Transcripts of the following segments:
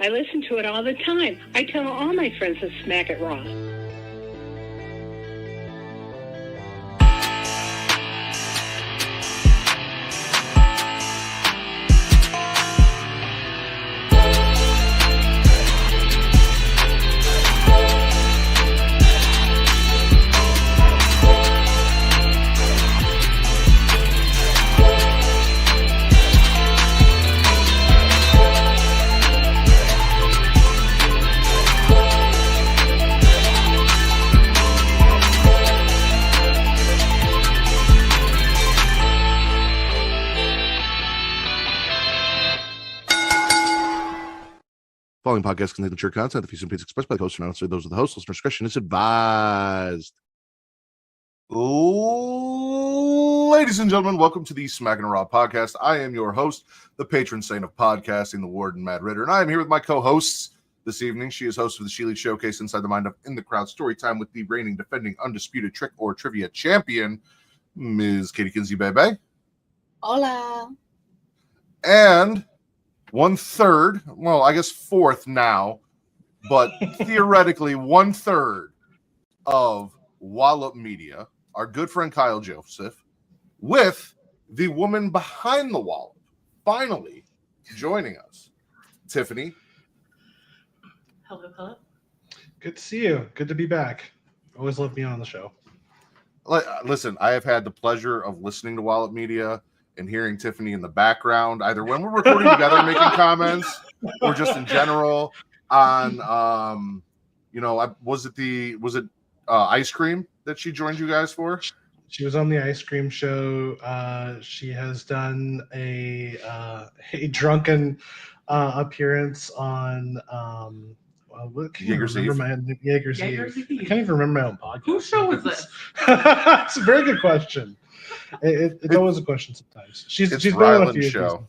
I listen to it all the time. I tell all my friends to smack it raw. Following podcast contains mature content. The views and opinions expressed by the host are not necessarily those of the host. Listener discretion is advised. Ladies and gentlemen, welcome to the Smackin' Raw podcast. I am your host, the patron saint of podcasting, the Warden Matt Ritter, and I am here with my co-hosts this evening. She is host of the She League Showcase Inside the Mind of In the Crowd Storytime with the reigning, defending, undisputed Trick or Trivia champion, Ms. Katie Kinsey Bebe. Hola. And 1/3, well, I guess 4th now, but theoretically 1/3 of Wallop Media, our good friend Kyle Joseph, with the woman behind the Wallop, finally joining us, Tiffany. Hello. Good to see you. Good to be back. Always love being on the show. Listen, I have had the pleasure of listening to Wallop Media and hearing Tiffany in the background, either when we're recording together making comments or just in general on was it ice cream that she joined you guys for? She was on the ice cream show. She has done a drunken appearance on Jaeger's Eve. Jaeger's Eve. I can't even remember my own podcast. Whose show was this? It's a very good question. It's always a question sometimes. She's been on a few shows.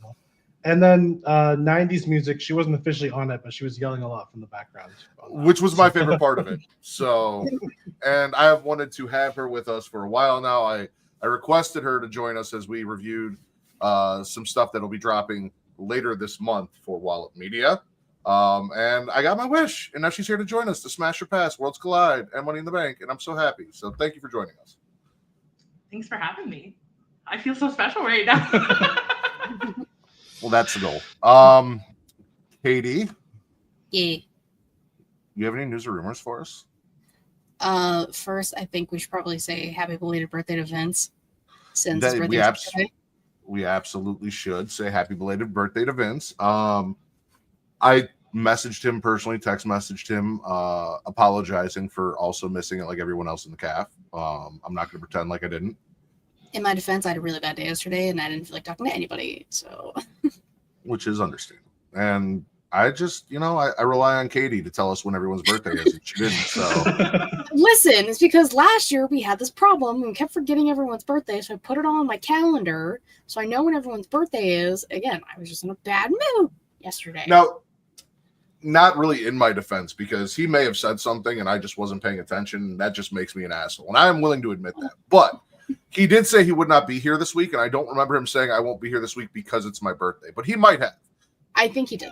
And then 90s music, she wasn't officially on it, but she was yelling a lot from the background. Which was my favorite part of it. So, and I have wanted to have her with us for a while now. I requested her to join us as we reviewed some stuff that will be dropping later this month for Wallop Media. And I got my wish, and now she's here to join us to smash her past Worlds Collide and Money in the Bank, and I'm so happy. So thank you for joining us. Thanks for having me. I feel so special right now. Well, that's the goal. Katie? Yeah. You have any news or rumors for us? First, I think we should probably say happy belated birthday to Vince. Since That, his we, birthday today. we absolutely should say happy belated birthday to Vince. I messaged him personally, text messaged him, apologizing for also missing it like everyone else in the CAF. I'm not going to pretend like I didn't. In my defense, I had a really bad day yesterday, and I didn't feel like talking to anybody. So, Which is understandable. And I just, I rely on Katie to tell us when everyone's birthday is. And she didn't, so. listen, it's because last year we had this problem and we kept forgetting everyone's birthday, so I put it all on my calendar so I know when everyone's birthday is. Again, I was just in a bad mood yesterday. Now, not really in my defense, because he may have said something and I just wasn't paying attention. And that just makes me an asshole. And I am willing to admit that. But he did say he would not be here this week. And I don't remember him saying I won't be here this week because it's my birthday. But he might have. I think he did.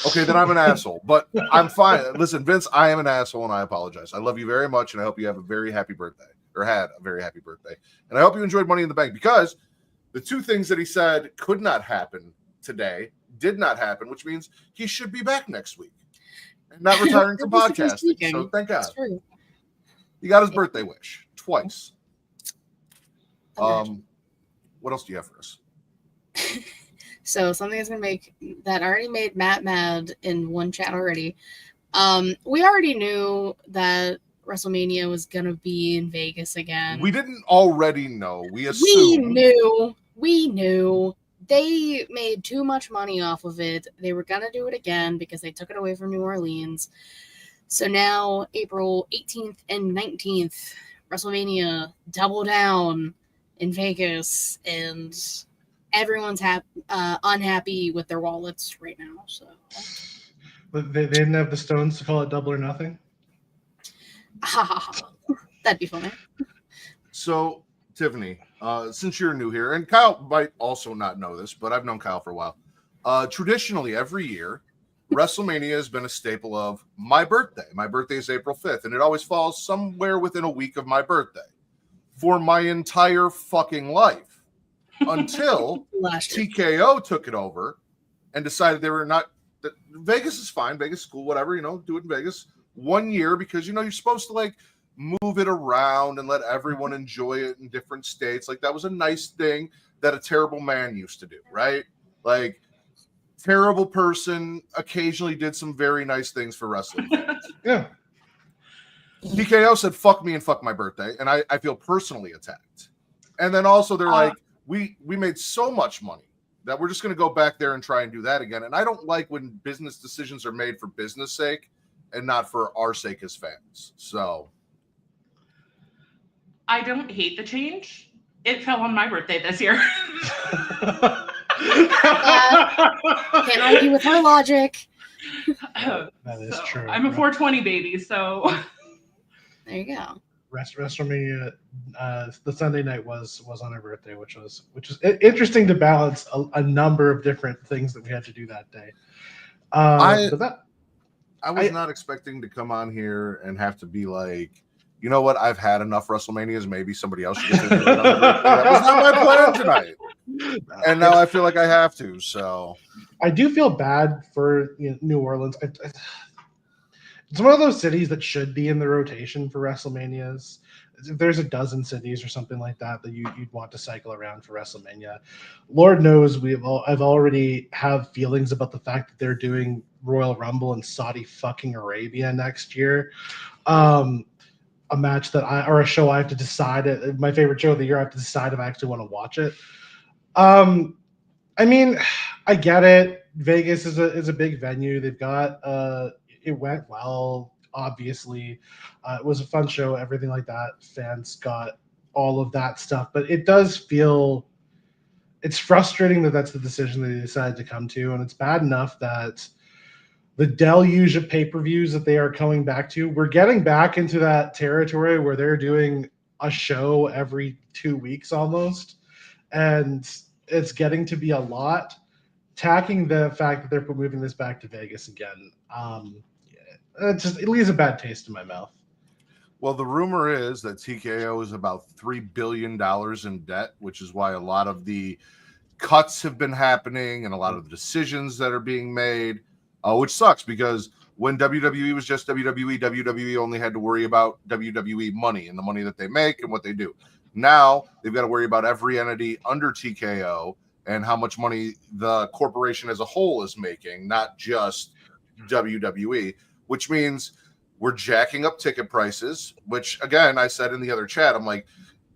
Okay, then I'm an asshole. But I'm fine. Listen, Vince, I am an asshole and I apologize. I love you very much. And I hope you have a very happy birthday. Or had a very happy birthday. And I hope you enjoyed Money in the Bank, because the two things that he said could not happen today did not happen, which means he should be back next week and not retiring from podcasting. So thank God. He got his birthday wish twice. What else do you have for us? So something is going to that already made Matt mad in one chat already. We already knew that WrestleMania was going to be in Vegas again. We didn't already know. We assumed. We knew. They made too much money off of it. They were going to do it again because they took it away from New Orleans. So now, April 18th and 19th, WrestleMania Double Down in Vegas. And everyone's unhappy with their wallets right now. So But they didn't have the stones to call it Double or Nothing? That'd be funny. So, Tiffany, since you're new here, and Kyle might also not know this, but I've known Kyle for a while. Traditionally, every year, WrestleMania has been a staple of my birthday. My birthday is April 5th, and it always falls somewhere within a week of my birthday for my entire fucking life until TKO took it over and decided they were not. That Vegas is fine, Vegas is cool, whatever, do it in Vegas 1 year because you're supposed to like move it around and let everyone enjoy it in different states. Like that was a nice thing that a terrible man used to do, right? Like terrible person occasionally did some very nice things for wrestling fans. Yeah. TKO said, fuck me and fuck my birthday. And I feel personally attacked. And then also they're like, we made so much money that we're just going to go back there and try and do that again. And I don't like when business decisions are made for business sake and not for our sake as fans. So I don't hate the change. It fell on my birthday this year. Can't argue with her logic. That is true. I'm a 420 baby, so there you go. WrestleMania, the Sunday night was on her birthday, which was interesting to balance a number of different things that we had to do that day. I was not expecting to come on here and have to be like, you know what? I've had enough WrestleManias. Maybe somebody else should get to do it on their birthday. That was not my plan tonight, and now I feel like I have to. So I do feel bad for New Orleans. It's one of those cities that should be in the rotation for WrestleManias. If there's a dozen cities or something like that you'd want to cycle around for WrestleMania, Lord knows I've already have feelings about the fact that they're doing Royal Rumble in Saudi fucking Arabia next year. A match or a show I have to decide. My favorite show of the year, I have to decide if I actually want to watch it. I mean, I get it. Vegas is a big venue. They've got it went well, obviously. It was a fun show, everything like that. Fans got all of that stuff, but it does feel it's frustrating that that's the decision that they decided to come to, and it's bad enough that the deluge of pay-per-views that they are coming back to, we're getting back into that territory where they're doing a show every 2 weeks almost, and it's getting to be a lot. Tacking the fact that they're moving this back to Vegas again, it leaves a bad taste in my mouth. Well, the rumor is that TKO is about $3 billion in debt, which is why a lot of the cuts have been happening and a lot of the decisions that are being made, which sucks because when WWE was just WWE only had to worry about WWE money and the money that they make and what they do. Now they've got to worry about every entity under TKO and how much money the corporation as a whole is making, not just WWE, which means we're jacking up ticket prices, which, again, I said in the other chat, I'm like,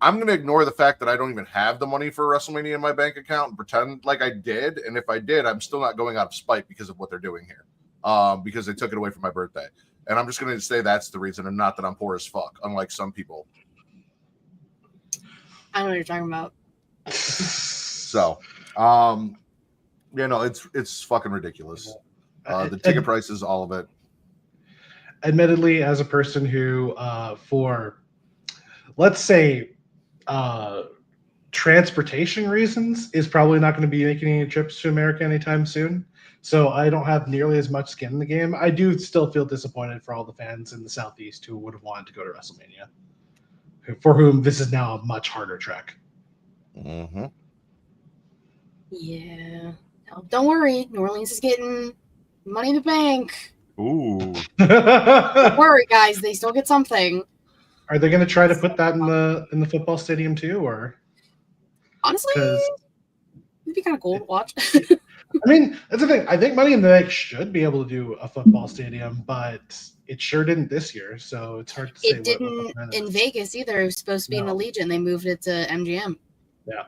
I'm going to ignore the fact that I don't even have the money for WrestleMania in my bank account and pretend like I did. And if I did, I'm still not going out of spite because of what they're doing here, because they took it away from my birthday. And I'm just going to say that's the reason, and not that I'm poor as fuck, unlike some people. I know what you're talking about. So, it's fucking ridiculous. The ticket prices, all of it. Admittedly, as a person who, for, let's say, transportation reasons, is probably not going to be making any trips to America anytime soon. So I don't have nearly as much skin in the game. I do still feel disappointed for all the fans in the Southeast who would have wanted to go to WrestleMania, for whom this is now a much harder trek. Mm-hmm. Yeah. No, don't worry. New Orleans is getting Money in the Bank. Ooh. Don't worry, guys. They still get something. Are they going to try to put that in the football stadium too, or? Honestly, it'd be kind of cool to watch. I mean, that's the thing. I think Money in the Bank should be able to do a football stadium, but it sure didn't this year, so it's hard to say. It didn't in Vegas either. It was supposed to be in Allegiant. They moved it to MGM. Yeah.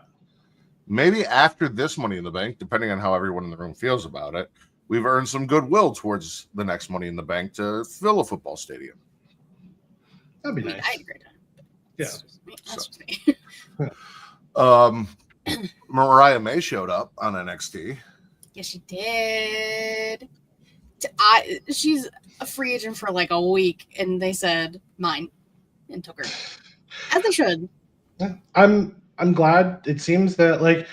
Maybe after this Money in the Bank, depending on how everyone in the room feels about it, we've earned some goodwill towards the next Money in the Bank to fill a football stadium. That'd be nice. I agree. Yeah. That's just me. Mariah May showed up on NXT. Yeah, she did. She's a free agent for like a week, and they said mine and took her, as they should. I'm glad. It seems that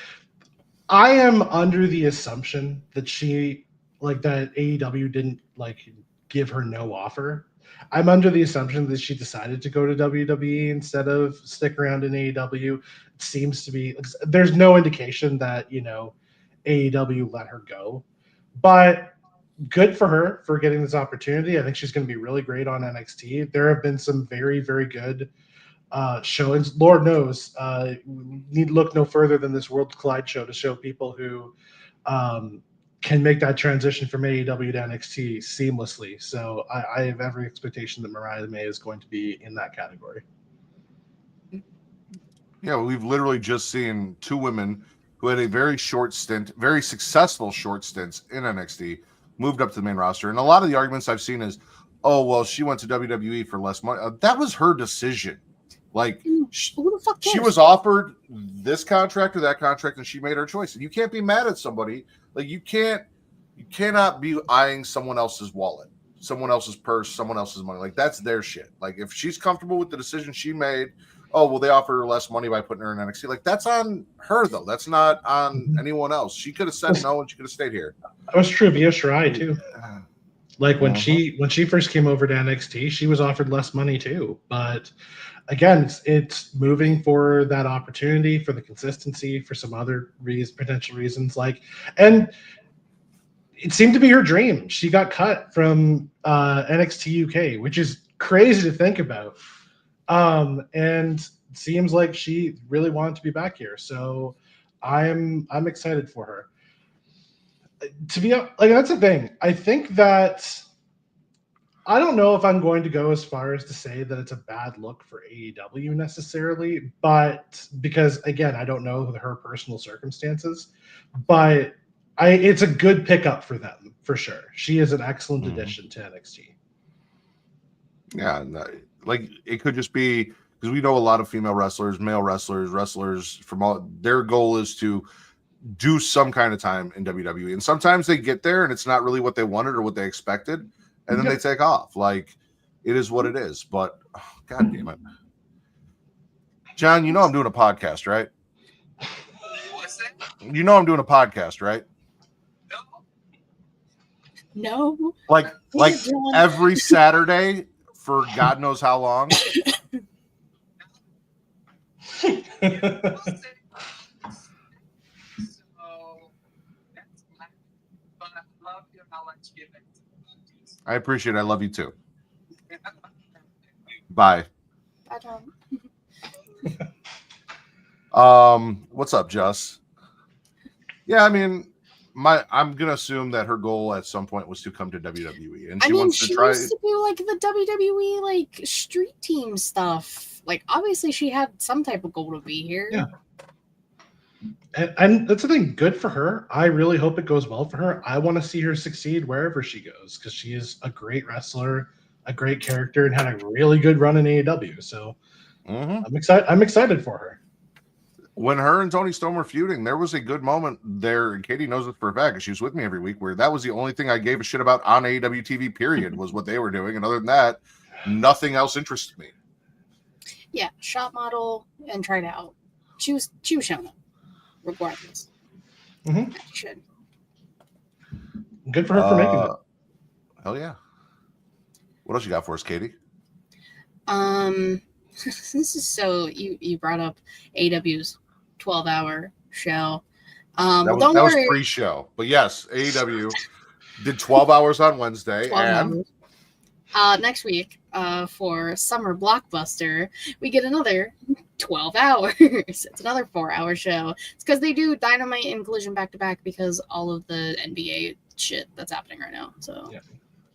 I am under the assumption that she like that AEW didn't like give her no offer. I'm under the assumption that she decided to go to WWE instead of stick around in AEW. It seems to be there's no indication that AEW let her go, but good for her for getting this opportunity. I think she's going to be really great on NXT. There have been some very, very good showings. Lord knows, we need to look no further than this Worlds Collide show to show people who can make that transition from AEW to NXT seamlessly. So I have every expectation that Mariah May is going to be in that category. Yeah, we've literally just seen two women who had a very short stint, very successful short stints in NXT, moved up to the main roster. And a lot of the arguments I've seen is, oh, well, she went to WWE for less money. That was her decision. Like, Who the fuck cares? she was offered this contract or that contract, and she made her choice. And you can't be mad at somebody. Like, you cannot be eyeing someone else's wallet, someone else's purse, someone else's money. Like, that's their shit. Like, if she's comfortable with the decision she made, oh, well, they offer her less money by putting her in NXT. Like, that's on her, though. That's not on anyone else. She could have said no, and she could have stayed here. That was true of Io Shirai, too. Like, when she first came over to NXT, she was offered less money, too. But again, it's moving for that opportunity, for the consistency, for some other potential reasons. Like, and it seemed to be her dream. She got cut from NXT UK, which is crazy to think about. And it seems like she really wanted to be back here. So I'm excited for her. To be like, that's the thing. I think that I don't know if I'm going to go as far as to say that it's a bad look for AEW necessarily, but because again, I don't know her personal circumstances, but it's a good pickup for them for sure. She is an excellent addition to NXT. Yeah, like it could just be because we know a lot of female wrestlers, male wrestlers from all their goal is to do some kind of time in WWE, and sometimes they get there and it's not really what they wanted or what they expected. And then they take off. Like, it is what it is. But, God damn it. John, you know I'm doing a podcast, right? What's that? You know I'm doing a podcast, right? No. Like every Saturday for God knows how long. I appreciate it. I love you too. Bye. Bye, Tom. What's up, Jess? Yeah, I mean, I'm gonna assume that her goal at some point was to come to WWE, and she wants to try. She used to do like the WWE like street team stuff. Like, obviously, she had some type of goal to be here. Yeah. And that's the thing, good for her. I really hope it goes well for her. I want to see her succeed wherever she goes because she is a great wrestler, a great character, and had a really good run in AEW. So I'm excited for her. When her and Tony Storm were feuding, there was a good moment there, and Katie knows it for a fact because she was with me every week, where that was the only thing I gave a shit about on AEW TV, period, was what they were doing. And other than that, nothing else interested me. Yeah, shop model and tried out. She was showing up. Regardless. Should. Good for her for making it. Hell yeah. What else you got for us, Katie? This is so you brought up AEW's 12-hour show. That was pre-show. But yes, AEW did 12 hours on Wednesday. And next week, for Summer Blockbuster, we get another 12 hours. It's another 4-hour show. It's because they do Dynamite and Collision back-to-back because all of the NBA shit that's happening right now. So, yeah.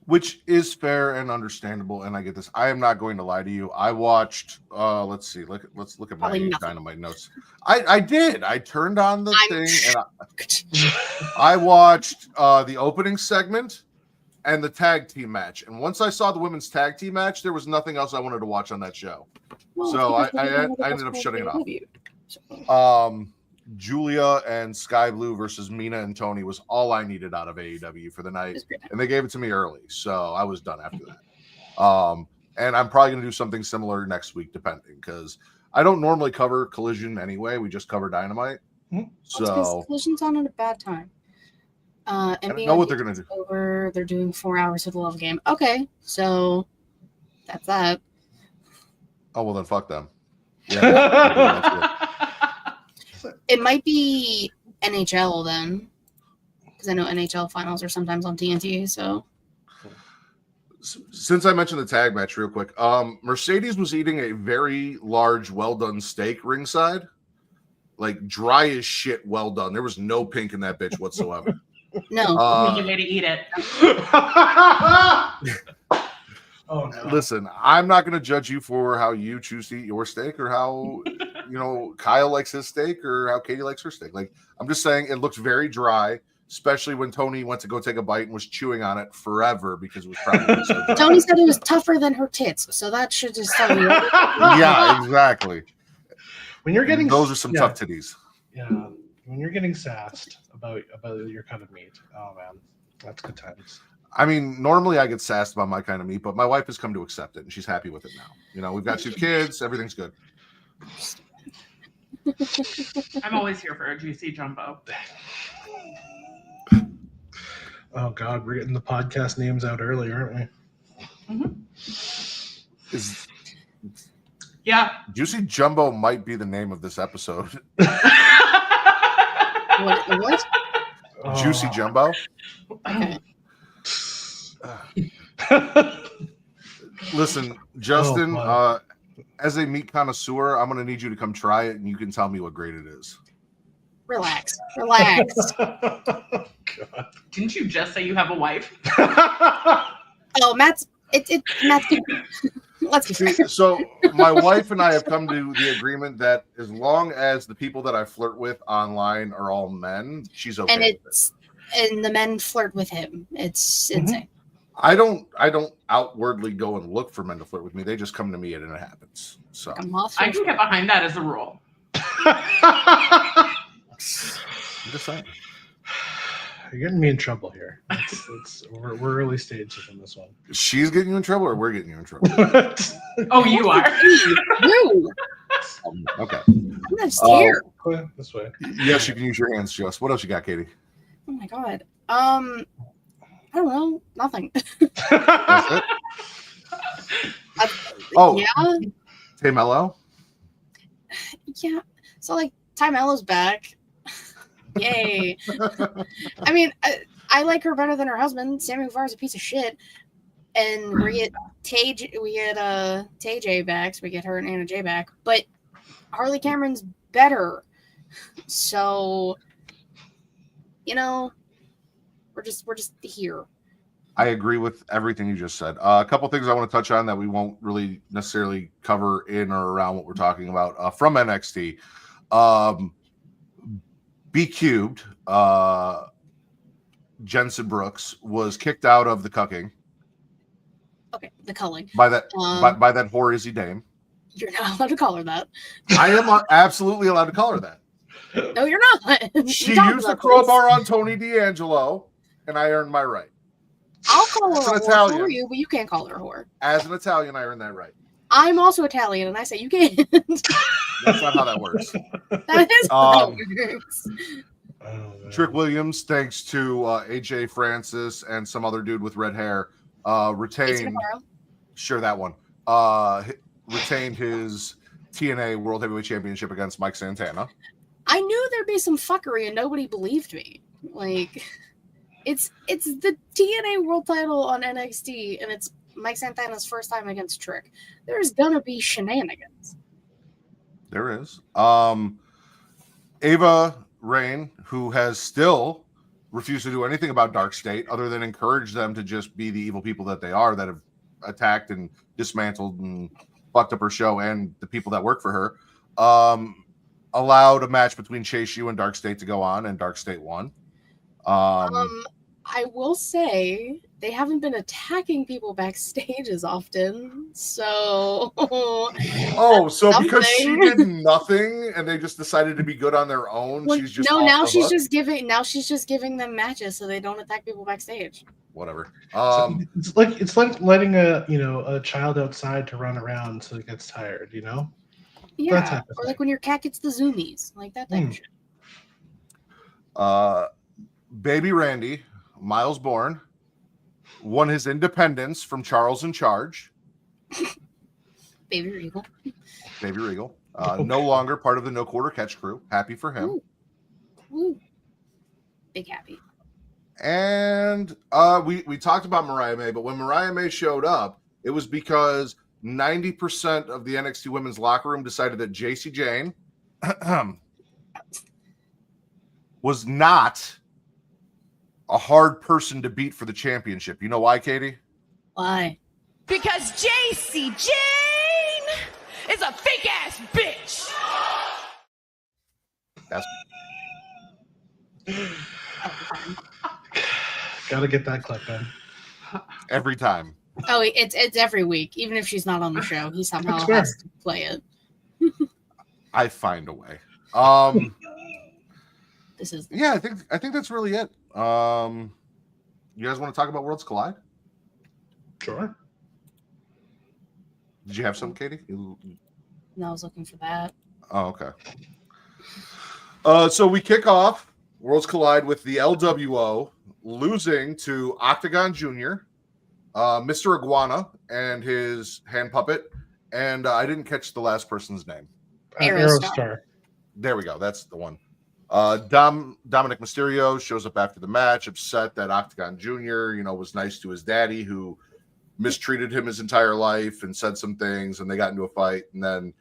Which is fair and understandable, and I get this. I am not going to lie to you. I watched. Let's see. Let's look at my Dynamite notes. I did. I turned on the thing and I watched the opening segment and the tag team match. And once I saw the women's tag team match, there was nothing else I wanted to watch on that show. Well, so I ended up shutting it off. Giulia and Sky Blue versus Mina and Tony was all I needed out of AEW for the night. And they gave it to me early. So I was done after that. And I'm probably going to do something similar next week, depending, because I don't normally cover Collision anyway. We just cover Dynamite. So Collision's on at a bad time. I don't NBA know what they're gonna do. over. They're doing 4 hours for the love game. Okay, so that's that. Oh well, then fuck them. Yeah. It might be NHL then, because I know NHL finals are sometimes on TNT. So Since I mentioned the tag match real quick, Mercedes was eating a very large, well done steak ringside, like dry as shit, well done. There was no pink in that bitch whatsoever. no, You made to eat it. Oh no. Listen, I'm not going to judge you for how you choose to eat your steak or how Kyle likes his steak or how Katie likes her steak. Like, I'm just saying it looked very dry, especially when Tony went to go take a bite and was chewing on it forever because it was probably so dry. Tony said it was tougher than her tits, so that should just tell you. Yeah, exactly. When you're getting Those are some tough titties. Yeah, when you're getting sassed about your kind of meat, oh man, that's good times. I mean, normally I get sassed about my kind of meat, but my wife has come to accept it, and she's happy with it now. We've got 2 kids, everything's good. I'm always here for a juicy jumbo. Oh God, we're getting the podcast names out early, aren't we? Mm-hmm. Is Yeah. Juicy Jumbo might be the name of this episode. What? Juicy Jumbo. Okay. Listen, Justin, as a meat connoisseur, I'm going to need you to come try it, and you can tell me what grade it is. Relax. God. Didn't you just say you have a wife? Oh, Matt's. Matt's. Let's See, so my wife and I have come to the agreement that as long as the people that I flirt with online are all men, she's okay. And the men flirt with him. It's insane. I don't outwardly go and look for men to flirt with me. They just come to me and it happens. So I can get behind that as a rule. I'm just saying. You're getting me in trouble here. We're early stages on this one. She's getting you in trouble, or we're getting you in trouble? Oh, you are. You. Okay. I'm not scared. This way. Yes, you can use your hands, Just. What else you got, Katie? Oh my God. I don't know. Nothing. That's it? Yeah. Hey, Mello? Yeah. So, like, Ty Mello's back. Yay. I mean, I like her better than her husband. Sammy Guevara's a piece of shit. And we get Tay J back, so we get her and Anna J back. But Harley Cameron's better. So, we're just here. I agree with everything you just said. A couple things I want to touch on that we won't really necessarily cover in or around what we're talking about from NXT. B Cubed, Jensen Brooks was kicked out of the cucking. Okay, the culling. By that by that whore Izzy Dame. You're not allowed to call her that. I am absolutely allowed to call her that. No, you're not. She used the crowbar on Tony D'Angelo, and I earned my right. I'll call her As a an whore Italian. for you, but you can't call her a whore. As an Italian, I earned that right. I'm also Italian, and I say you can't. That's not how that works. That is how it works. Trick Williams, thanks to AJ Francis and some other dude with red hair, retained. Sure, that one. Retained his TNA World Heavyweight Championship against Mike Santana. I knew there'd be some fuckery, and nobody believed me. Like, it's the TNA World Title on NXT, and it's Mike Santana's first time against Trick. There's gonna be shenanigans. There is. Ava Rain, who has still refused to do anything about Dark State other than encourage them to just be the evil people that they are, that have attacked and dismantled and fucked up her show and the people that work for her, allowed a match between Chase U and Dark State to go on, and Dark State won. I will say they haven't been attacking people backstage as often, so. So because she did nothing and they just decided to be good on their own, Well, she's just now she's just giving them matches so they don't attack people backstage. Whatever. It's like letting a child outside to run around so it gets tired, Yeah, or like when your cat gets the zoomies, like that type of shit. Baby Randy, Miles Bourne, won his independence from Charles in Charge. Baby Regal. Baby Regal. No longer part of the No Quarter Catch crew. Happy for him. Ooh. Ooh. Big happy. And we talked about Mariah May, but when Mariah May showed up, it was because 90% of the NXT women's locker room decided that JC Jane was not a hard person to beat for the championship. You know why, Katie? Why? Because JC Jane is a fake ass bitch. That's Gotta get that clip in. every time. Oh, it's every week. Even if she's not on the show, he somehow That's fair. has to play it. I find a way. This is Yeah, I think that's really it. You guys want to talk about Worlds Collide? Sure. Did you have some, Katie? No, I was looking for that. Oh, okay. So we kick off Worlds Collide with the LWO losing to Octagon Jr., Mr. Iguana, and his hand puppet. And I didn't catch the last person's name. Aerostar. There we go. That's the one. Dominic Mysterio shows up after the match, upset that Octagon Jr., was nice to his daddy, who mistreated him his entire life and said some things, and they got into a fight, and then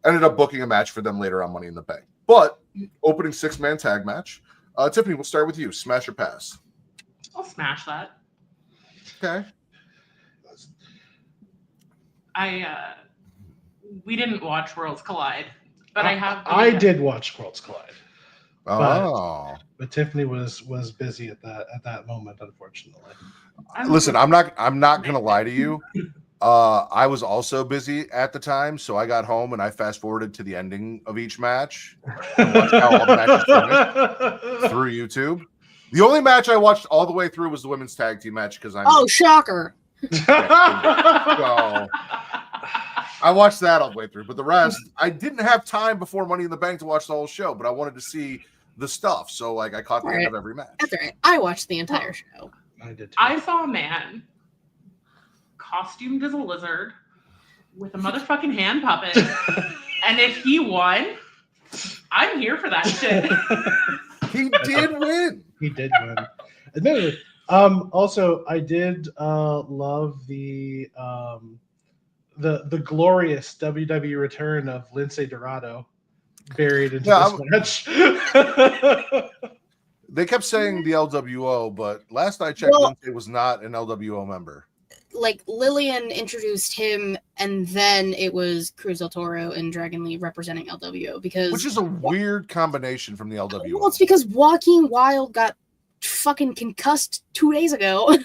ended up booking a match for them later on Money in the Bank. But opening 6-man tag match. Tiffany, we'll start with you. Smash or pass? I'll smash that. Okay. We didn't watch Worlds Collide, but I did watch Worlds Collide. Oh. But Tiffany was busy at that moment, unfortunately. Listen, I'm not gonna lie to you. I was also busy at the time, so I got home and I fast forwarded to the ending of each match and watched how all the matches finished through YouTube. The only match I watched all the way through was the women's tag team match because Oh, shocker! So I watched that all the way through, but the rest I didn't have time before Money in the Bank to watch the whole show, but I wanted to see the stuff, so I caught the end of every match. That's all right. I watched the entire show. I did too. I saw a man costumed as a lizard with a motherfucking hand puppet, and if he won, I'm here for that shit. He did win. He did win. Admittedly. Also, I did love the glorious WWE return of Lince Dorado buried into this match. They kept saying the LWO, but last I checked, Lince was not an LWO member. Like, Lillian introduced him, and then it was Cruz del Toro and Dragon Lee representing LWO, Which is a weird combination from the LWO. Well, it's because Joaquin Wilde got fucking concussed 2 days ago.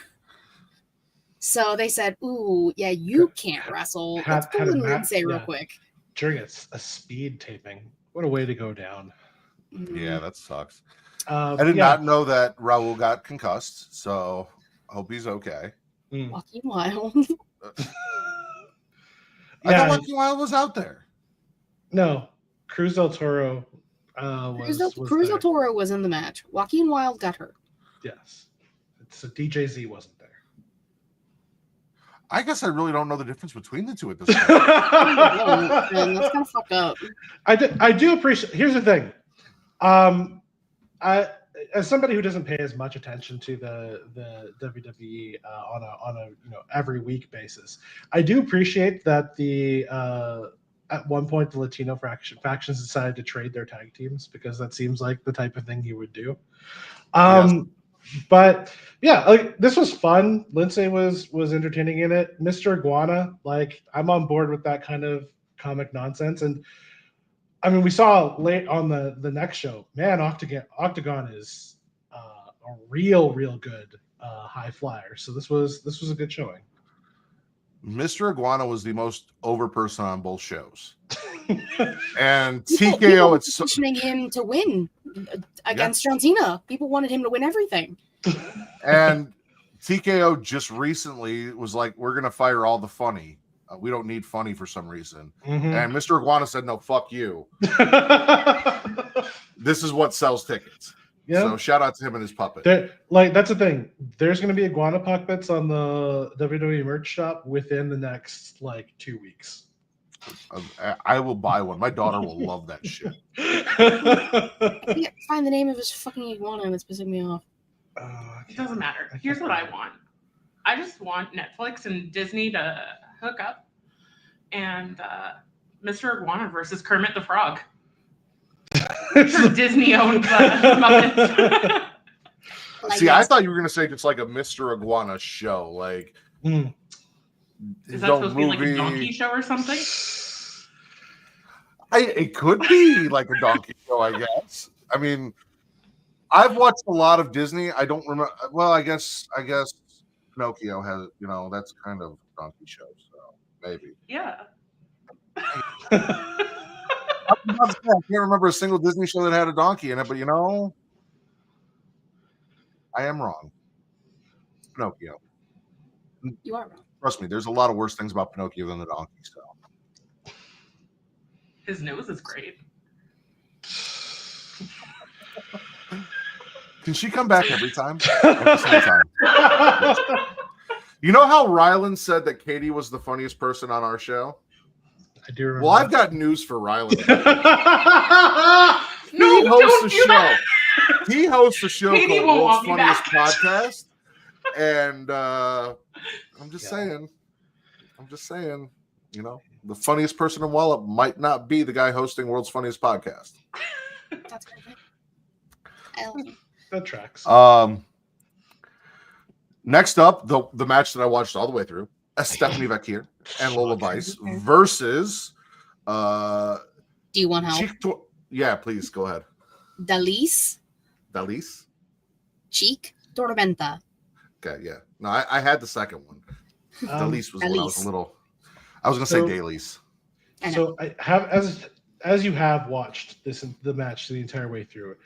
So they said, ooh, yeah, you can't wrestle. Let's pull in Lindsay real quick. During a speed taping. What a way to go down. Yeah, that sucks. I did not know that Raul got concussed, so I hope he's okay. Joaquin Wilde. I thought Joaquin Wilde was out there. No, Cruz del Toro Cruz del Toro was in the match. Joaquin Wilde got hurt. Yes. So DJZ wasn't there. I guess I really don't know the difference between the two at this point. That's kind of fucked up. I do appreciate. Here's the thing. As somebody who doesn't pay as much attention to the WWE on a every week basis, I do appreciate that at one point the Latino factions decided to trade their tag teams, because that seems like the type of thing you would do. Yes. But yeah, like, this was fun. Lindsay was entertaining in it. Mr. Iguana, like, I'm on board with that kind of comic nonsense. And I mean, we saw late on the next show, man, Octagon is a real good high flyer. So this was a good showing. Mr. Iguana was the most over person on both shows. And TKO, it's positioning him to win against John Cena. People wanted him to win everything. And TKO just recently was like, we're going to fire all the funny. We don't need funny for some reason. Mm-hmm. And Mr. Iguana said, no, fuck you. This is what sells tickets. Yeah. So shout out to him and his puppet. That's the thing. There's going to be iguana puppets on the WWE merch shop within the next 2 weeks. I will buy one. My daughter will love that shit. I can't find the name of his fucking iguana, and it's pissing me off. It doesn't matter. Here's what I want. I just want Netflix and Disney to hook up and Mr. Iguana versus Kermit the Frog. Disney-owned Muppets. See, I thought you were going to say just like a Mr. Iguana show. Like, is that supposed to be like a donkey show or something? It could be like a donkey show, I guess. I mean, I've watched a lot of Disney. I don't remember. Well, I guess Pinocchio has, that's kind of a donkey show. So maybe. Yeah. I can't remember a single Disney show that had a donkey in it, but I am wrong. Pinocchio. You are wrong. Trust me, there's a lot of worse things about Pinocchio than the donkey. So his nose is great. Can she come back every time? At the same time. You know how Ryland said that Katie was the funniest person on our show? I do remember. Well, I've got news for Ryland. He hosts a show Katie called won't World's want me Funniest back. Podcast. And I'm just saying, the funniest person in Wallop might not be the guy hosting World's Funniest Podcast. That's perfect. I love him. That tracks. Next up, the match that I watched all the way through, Stephanie Vaquer and Lola Vice versus Do you want help? Yeah, please go ahead. Dalise Cheek Tormenta. Okay, yeah. No, I had the second one. Dalise was when I was a little. I was gonna say Dalise. So I have as you have watched the match the entire way through.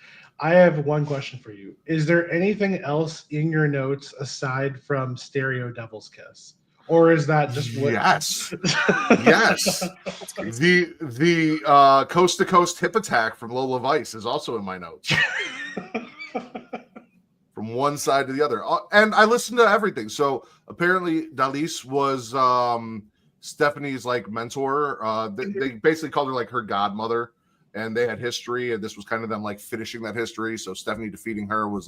I have one question for you. Is there anything else in your notes aside from Stereo Devil's Kiss? Or is that just what? Yes. Yes. The coast to coast hip attack from Lola Vice is also in my notes. From one side to the other. And I listened to everything. So apparently Dalise was Stephanie's mentor. They basically called her her godmother. And they had history, and this was kind of them finishing that history. So Stephanie defeating her was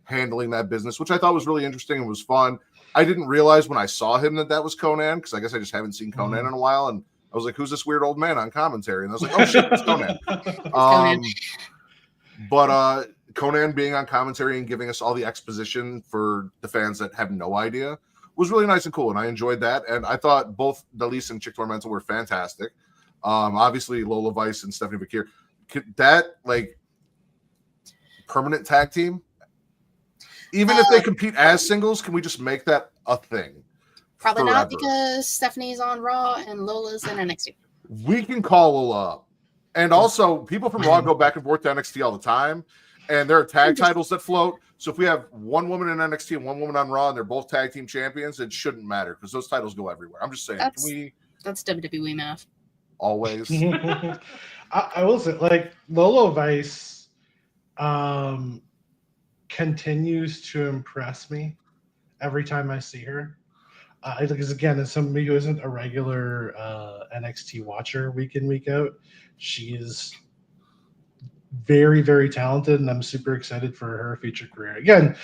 handling that business, which I thought was really interesting and was fun. I didn't realize when I saw him that was Conan, because I guess I just haven't seen Conan in a while. And I was like, who's this weird old man on commentary? And I was like, oh shit, it's Conan. But Conan being on commentary and giving us all the exposition for the fans that have no idea was really nice and cool. And I enjoyed that. And I thought both Dalise and Chick Tormenta were fantastic. Obviously Lola Vice and Stephanie Vaquer, that permanent tag team, even if they compete as singles, can we just make that a thing? Probably forever? not, because Stephanie's on Raw and Lola's in NXT. We can call Lola up. And also people from Raw go back and forth to NXT all the time, and there are tag titles that float. So if we have one woman in NXT and one woman on Raw and they're both tag team champions, it shouldn't matter because those titles go everywhere. I'm just saying, that's WWE math. Always. I will say, Lola Vice continues to impress me every time I see her. Because again, as somebody who isn't a regular NXT watcher week in, week out, she is very, very talented, and I'm super excited for her future career. Again,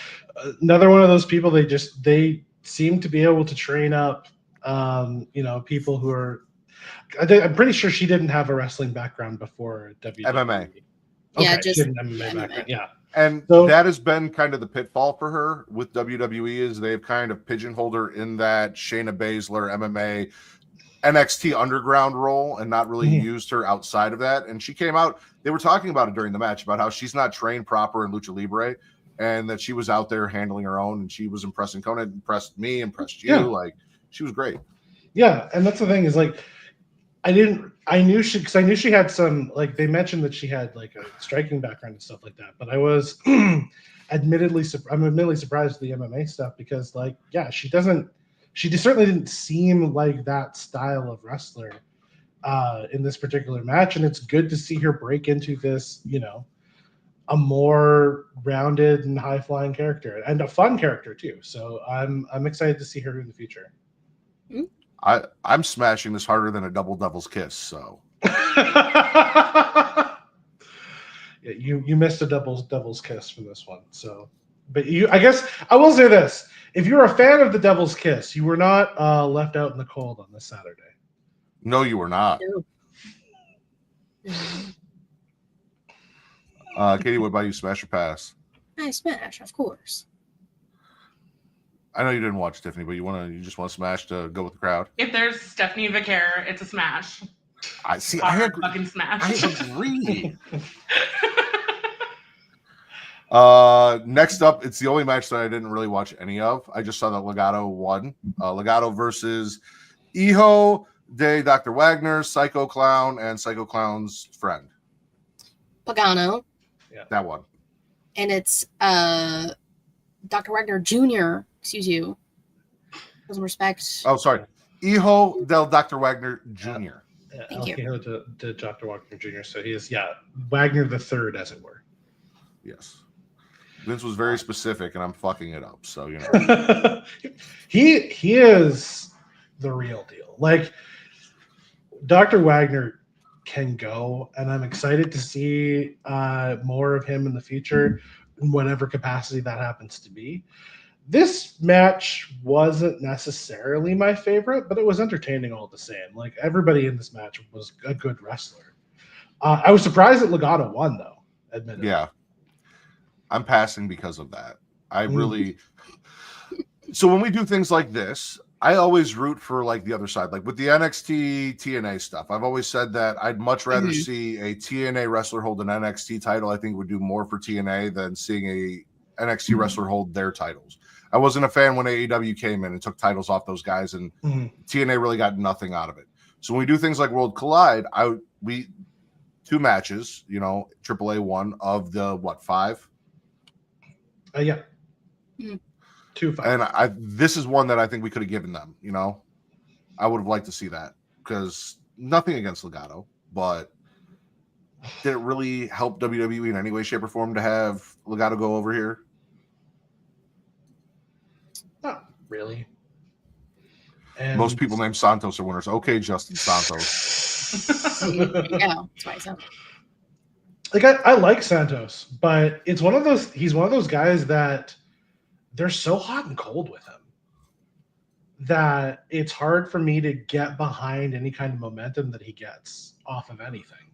another one of those people, they seem to be able to train up people who are. I'm pretty sure she didn't have a wrestling background before WWE. MMA. Okay, Yeah, just she didn't have MMA background. Yeah. And that has been kind of the pitfall for her with WWE, is they've kind of pigeonholed her in that Shayna Baszler MMA NXT underground role and not really used her outside of that. And she came out, they were talking about it during the match about how she's not trained proper in Lucha Libre and that she was out there handling her own, and she was impressing Conan, impressed me, impressed you. Yeah. She was great. Yeah, and that's the thing is I knew she had some, they mentioned that she had a striking background and stuff like that, but I was admittedly surprised at the MMA stuff because she just certainly didn't seem like that style of wrestler in this particular match, and it's good to see her break into this a more rounded and high flying character and a fun character too. So I'm excited to see her in the future. I'm smashing this harder than a double devil's kiss. So Yeah, you missed a devil's kiss from this one. So, but I guess I will say this: if you're a fan of the devil's kiss, you were not left out in the cold on this Saturday. no, you were not. Katie, what about you? Smash or pass? I smash, of course. I know you didn't watch Tiffany, but you just want to smash to go with the crowd. If there's Stephanie Vaquer, it's a smash. I see. Hard fucking smash. I agree. Next up, it's the only match that I didn't really watch any of. I just saw that Legado won. Legado versus Hijo de Dr. Wagner, Psycho Clown, and Psycho Clown's friend. Pagano. Yeah. That one. And it's Dr. Wagner Jr. Excuse you. With some respect. Oh, sorry. Hijo del Dr. Wagner Jr. Yeah, Thank you. Hijo to Dr. Wagner Jr. So he is, Wagner the third, as it were. Yes. Vince was very specific, and I'm fucking it up. So, you know. he is the real deal. Like, Dr. Wagner can go, and I'm excited to see more of him in the future, in whatever capacity that happens to be. This match wasn't necessarily my favorite, but it was entertaining all the same. Like, everybody in this match was a good wrestler. I was surprised that Legado won, though, admittedly. Yeah. I'm passing because of that. I really. So when we do things like this, I always root for like the other side. Like with the NXT TNA stuff, I've always said that I'd much rather see a TNA wrestler hold an NXT title. I think would do more for TNA than seeing a NXT wrestler hold their titles. I wasn't a fan when AEW came in and took titles off those guys, and TNA really got nothing out of it. So when we do things like World Collide, we 2 matches, you know, AAA one of the 5? Yeah. 2-5. And this is one that I think we could have given them, you know. I would have liked to see that because nothing against Legado, but did it really help WWE in any way, shape, or form to have Legado go over here? Not really. And Most people named Santos are winners. Okay, Justin Santos. Yeah, that's why I said. Like I like Santos, but it's one of those. He's one of those guys that they're so hot and cold with him that it's hard for me to get behind any kind of momentum that he gets off of anything,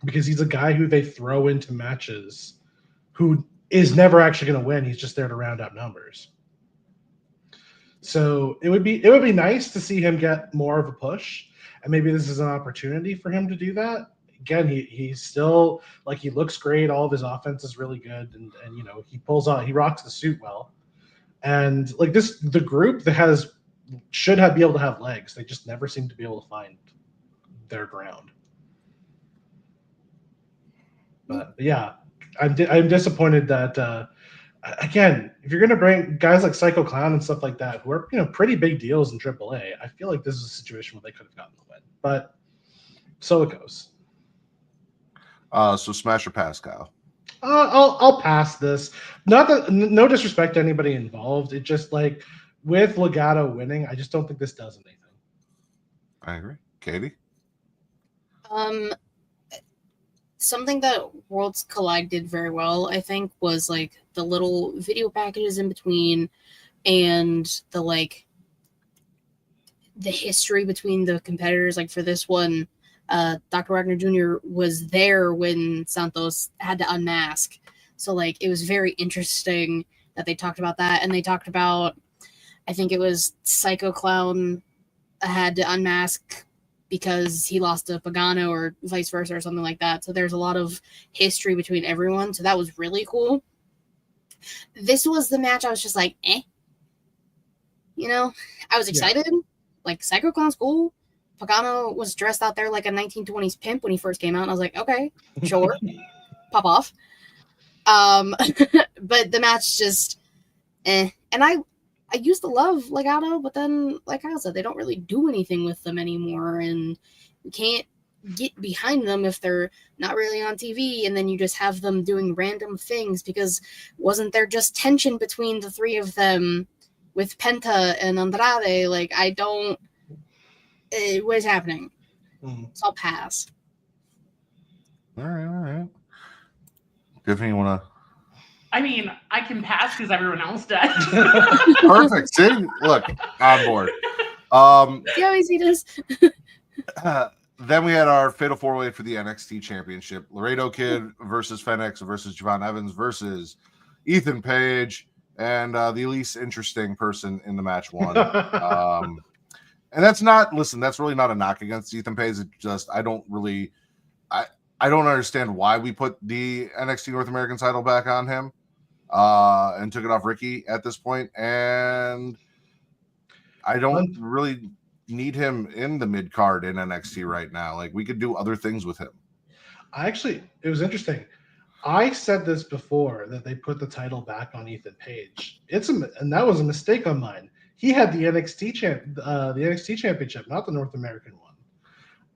because he's a guy who they throw into matches who is never actually going to win. He's just there to round up numbers. So it would be nice to see him get more of a push, and maybe this is an opportunity for him to do that. Again, he's still, like, he looks great. All of his offense is really good, and you know, he rocks the suit well. And like the group that should be able to have legs. They just never seem to be able to find their ground. But yeah, I'm disappointed that again, if you're gonna bring guys like Psycho Clown and stuff like that, who are, you know, pretty big deals in AAA, I feel like this is a situation where they could have gotten the win. But so it goes. So smash or pass, Kyle? I'll pass this. Not that, no disrespect to anybody involved. It just, like, with Legado winning, I just don't think this does anything. I agree. Katie? Something that Worlds Collide did very well, I think, was like the little video packages in between, and the history between the competitors. Like for this one, Dr. Wagner Jr. was there when Santos had to unmask. So like it was very interesting that they talked about that. And they talked about, I think it was Psycho Clown had to unmask because he lost to Pagano or vice versa or something like that. So there's a lot of history between everyone. So that was really cool. This was the match I was just like, eh. You know, I was excited. Yeah. Like Psycho Clown's cool. Pagano was dressed out there like a 1920s pimp when he first came out, and I was like, okay, sure, pop off. But the match just, eh. And I used to love Legado, but then, like I said, they don't really do anything with them anymore, and we can't get behind them if they're not really on TV, and then you just have them doing random things, because wasn't there just tension between the three of them with Penta and Andrade? Like, I don't... what is happening? So I'll pass. All right. Tiffany, you want to... I mean, I can pass because everyone else does. Perfect. See? Look, on board. He always does. Then we had our fatal four-way for the NXT Championship. Laredo Kid versus Fenix versus Javon Evans versus Ethan Page, and the least interesting person in the match won. And that's really not a knock against Ethan Page. It's just I don't understand why we put the NXT North American title back on him and took it off Ricky at this point. And I don't really need him in the mid card in NXT right now. Like, we could do other things with him. It was interesting. I said this before, that they put the title back on Ethan Page. And that was a mistake on mine. He had the NXT championship, not the North American one.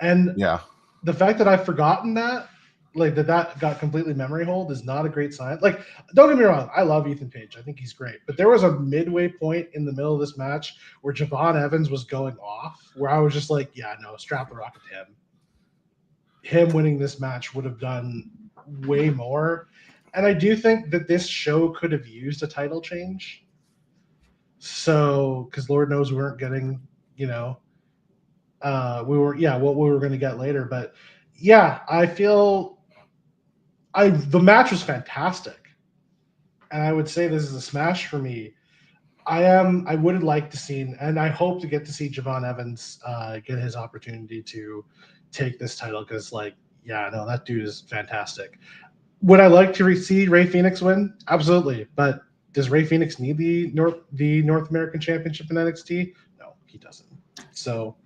And yeah, the fact that I've forgotten that, like that got completely memory hold, is not a great sign. Like, don't get me wrong, I love Ethan Page. I think he's great. But there was a midway point in the middle of this match where Javon Evans was going off, where I was just like, yeah, no, strap the rocket to him. Him winning this match would have done way more. And I do think that this show could have used a title change. So, because Lord knows we weren't getting, what we were going to get later. But yeah, I feel the match was fantastic, and I would say this is a smash for me. I would like to see, and I hope to get to see Javon Evans get his opportunity to take this title, because that dude is fantastic. Would I like to see Rey Fenix win? Absolutely, but does Rey Fenix need the North American Championship in NXT? No, he doesn't. So.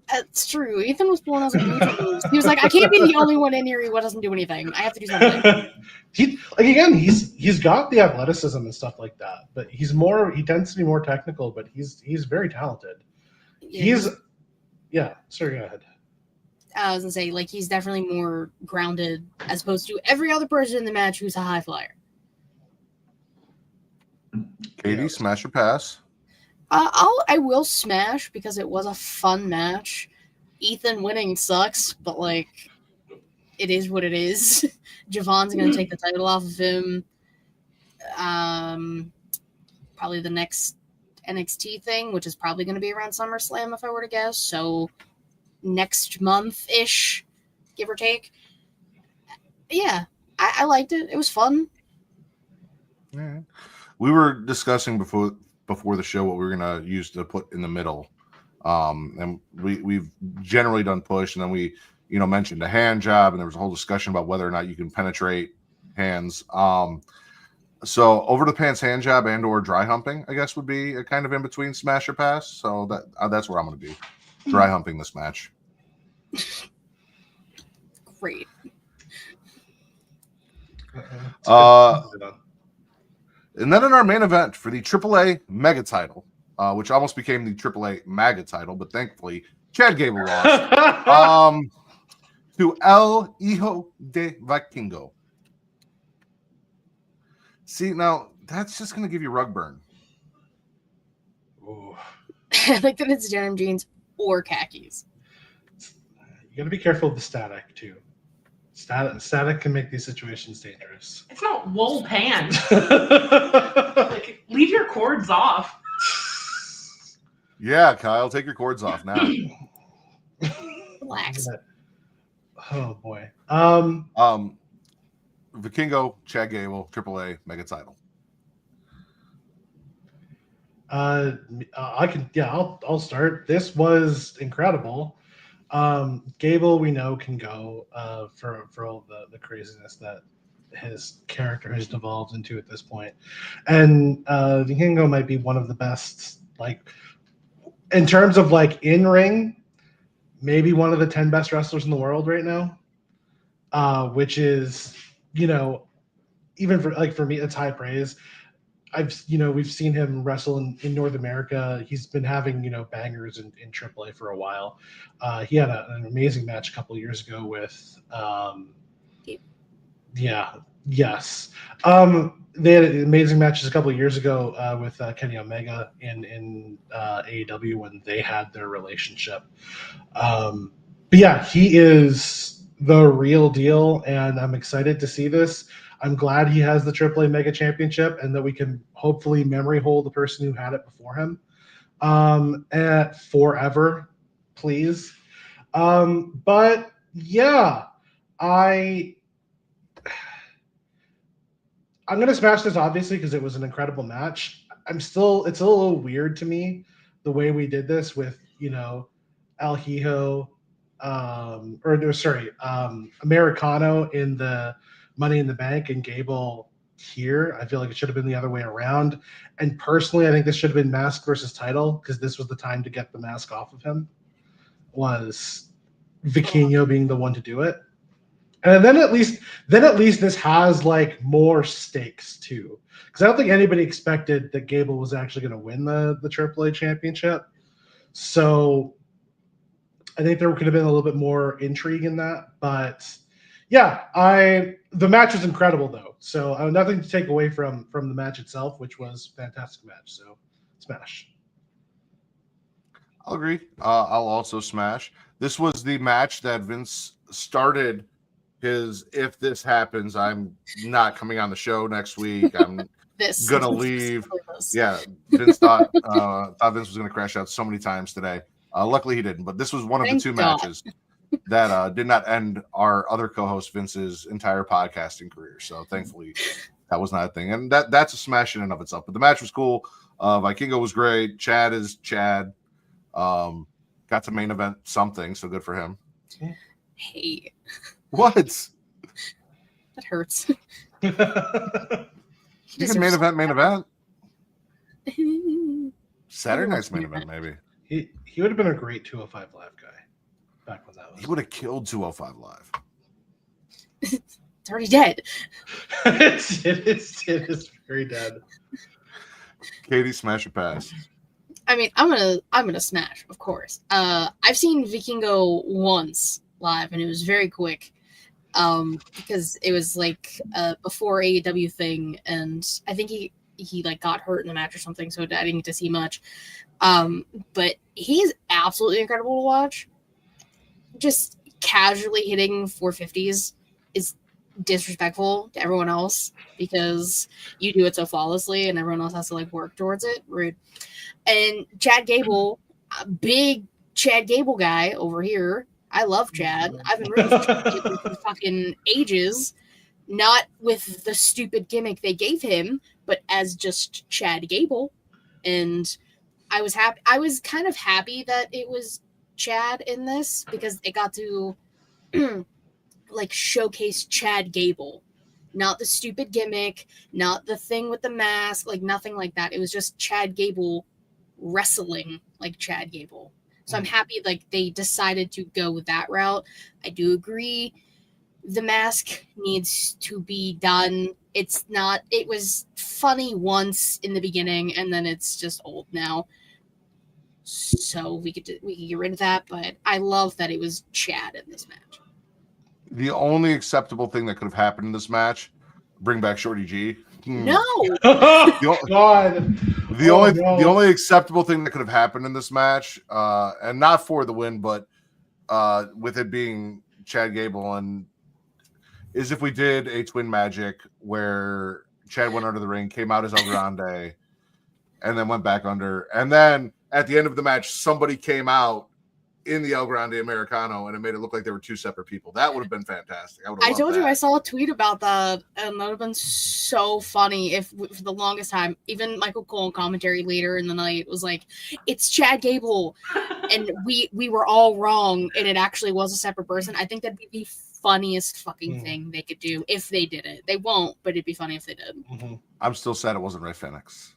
That's true. Ethan was blown as a neutral. He was like, I can't be the only one in here who doesn't do anything. I have to do something. He's got the athleticism and stuff like that, but he tends to be more technical, but he's very talented. Sorry, go ahead. I was gonna say, he's definitely more grounded as opposed to every other person in the match who's a high flyer. Katie, smash or pass? I will smash, because it was a fun match. Ethan winning sucks, but it is what it is. Javon's gonna take the title off of him. Probably the next NXT thing, which is probably gonna be around SummerSlam if I were to guess. So next month-ish, give or take. Yeah, I liked it. It was fun. Yeah. We were discussing before the show what we were going to use to put in the middle. And we've generally done push, and then we, mentioned a hand job, and there was a whole discussion about whether or not you can penetrate hands. So over the pants hand job and or dry humping, I guess, would be a kind of in between smash or pass. So that's where I'm going to be. Dry humping this match. Great. And then in our main event for the AAA Mega title, which almost became the AAA Maga title, but thankfully Chad Gable lost to El Hijo de Vikingo. See, now that's just going to give you rug burn. Ooh. I like that it's denim jeans or khakis. You got to be careful of the static too. Static can make these situations dangerous. It's not wool pants. Leave your cords off. Yeah, Kyle, take your cords off now. Relax. Oh boy. Vikingo, Chad Gable, AAA Mega title. I'll start. This was incredible. Gable, we know, can go for all the craziness that his character has devolved into at this point. And Vikingo might be one of the best, in terms of in ring, maybe one of the 10 best wrestlers in the world right now. Which is, even for me, it's high praise. we've seen him wrestle in North America. He's been having, bangers in AAA for a while. He had an amazing match a couple of years ago with, yes. They had amazing matches a couple of years ago with Kenny Omega in AEW when they had their relationship. But yeah, he is the real deal, and I'm excited to see this. I'm glad he has the AAA Mega Championship and that we can hopefully memory hold the person who had it before him forever, please. But yeah, I'm going to smash this, obviously, because it was an incredible match. It's a little weird to me, the way we did this with, El Hijo, Americano in the Money in the Bank and Gable here. I feel like it should have been the other way around. And personally, I think this should have been mask versus title, because this was the time to get the mask off of him, was Vikingo being the one to do it. And then at least this has like more stakes too, because I don't think anybody expected that Gable was actually going to win the AAA championship. So I think there could have been a little bit more intrigue in that. But yeah, the match was incredible though. So I have nothing to take away from the match itself, which was a fantastic match. So smash. I'll agree. I'll also smash. This was the match that Vince started his, if this happens, I'm not coming on the show next week. I'm gonna leave. Yeah, Vince thought Vince was gonna crash out so many times today. Luckily he didn't, but this was one of the two matches that did not end our other co-host Vince's entire podcasting career. So thankfully that was not a thing. And that's a smash in and of itself. But the match was cool. Vikingo was great. Chad is Chad. Got to main event something, so good for him. Hey. What? That hurts. You can main event. Saturday night's main event, maybe. He would have been a great 205 Live guy back when that was. He would have killed 205 Live. It's already dead. It is very dead. Katie, smash or pass? I mean, I'm gonna smash, of course. I've seen Vikingo once live, and it was very quick, because it was like before AEW thing, and I think he like got hurt in the match or something, so I didn't get to see much. But he's absolutely incredible to watch. Just casually hitting 450s is disrespectful to everyone else because you do it so flawlessly and everyone else has to like work towards it. Rude. And Chad Gable, big Chad Gable guy over here. I love Chad. I've been rooting for Chad Gable for fucking ages. Not with the stupid gimmick they gave him, but as just Chad Gable. And I was happy. I was kind of happy that it was Chad in this because it got to like showcase Chad Gable, not the stupid gimmick, not the thing with the mask, like nothing like that. It was just Chad Gable wrestling like Chad Gable. So I'm happy like they decided to go with that route. I do agree the mask needs to be done. It was funny once in the beginning and then it's just old now. So we could get rid of that, but I love that it was Chad in this match. The only acceptable thing that could have happened in this match, bring back Shorty G. No. The only acceptable thing that could have happened in this match, and not for the win, but with it being Chad Gable, and is if we did a twin magic where Chad went under the ring, came out as El Grande, and then went back under, and then at the end of the match, somebody came out in the El Grande Americano, and it made it look like there were two separate people. That would have been fantastic. I told you I saw a tweet about that, and that would have been so funny if, for the longest time, even Michael Cole in commentary later in the night was like, "It's Chad Gable," and we were all wrong, and it actually was a separate person. I think that'd be the funniest fucking thing they could do if they did it. They won't, but it'd be funny if they did. Mm-hmm. I'm still sad it wasn't Ray Phoenix.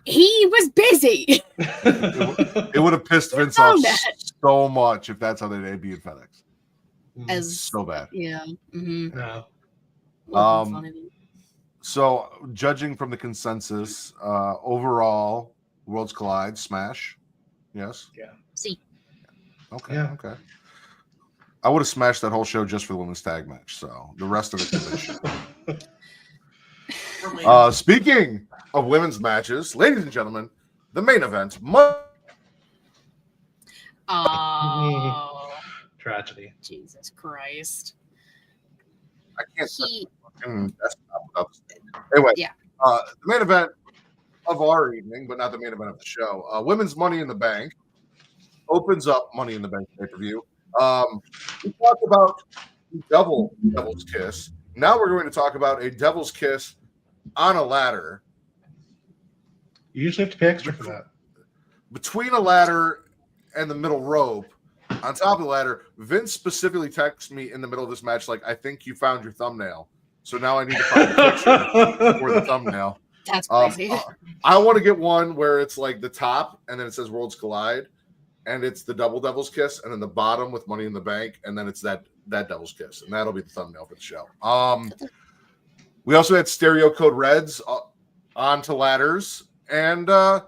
He was busy. It would have pissed Vince off so much if that's how they debuted FedEx. As so bad. Yeah. Mm-hmm. Yeah. So, judging from the consensus, overall, Worlds Collide, smash. Yes? See. Okay, Yeah. okay. I would have smashed that whole show just for the women's tag match, so the rest of it is a shit. Speaking of women's matches, ladies and gentlemen, the main event. Oh, Tragedy. Jesus Christ. I can't. He, Anyway, Yeah. The main event of our evening, but not the main event of the show. Women's Money in the Bank opens up Money in the Bank pay-per-view. We talked about Devil's Kiss. Now we're going to talk about a Devil's Kiss on a ladder. You usually have to pay extra for that. Between a ladder and the middle rope, on top of the ladder, Vince specifically texts me in the middle of this match, like, I think you found your thumbnail. So now I need to find a picture for the thumbnail. that's crazy. I want to get one where it's like the top and then it says Worlds Collide, and it's the double Devil's Kiss, and then the bottom with Money in the Bank, and then it's that Devil's Kiss, and that'll be the thumbnail for the show. We also had stereo code Reds onto ladders, and I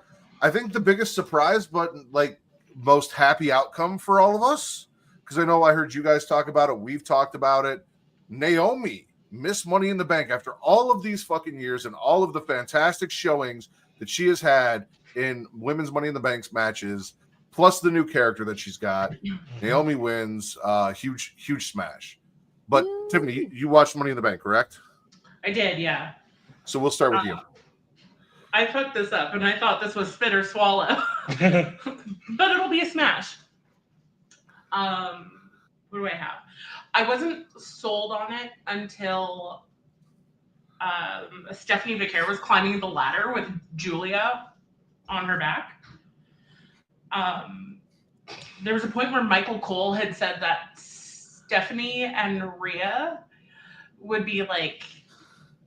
think the biggest surprise, but like most happy outcome for all of us, because I know I heard you guys talk about it, we've talked about it. Naomi missed Money in the Bank after all of these fucking years and all of the fantastic showings that she has had in women's Money in the Bank's matches, plus the new character that she's got. Naomi wins. Huge smash. But Tiffany, you watched Money in the Bank, correct? I did, yeah. So we'll start with you. I fucked this up, and I thought this was spit or swallow. But it'll be a smash. What do I have? I wasn't sold on it until Stephanie Vaquer was climbing the ladder with Giulia on her back. There was a point where Michael Cole had said that Stephanie and Rhea would be like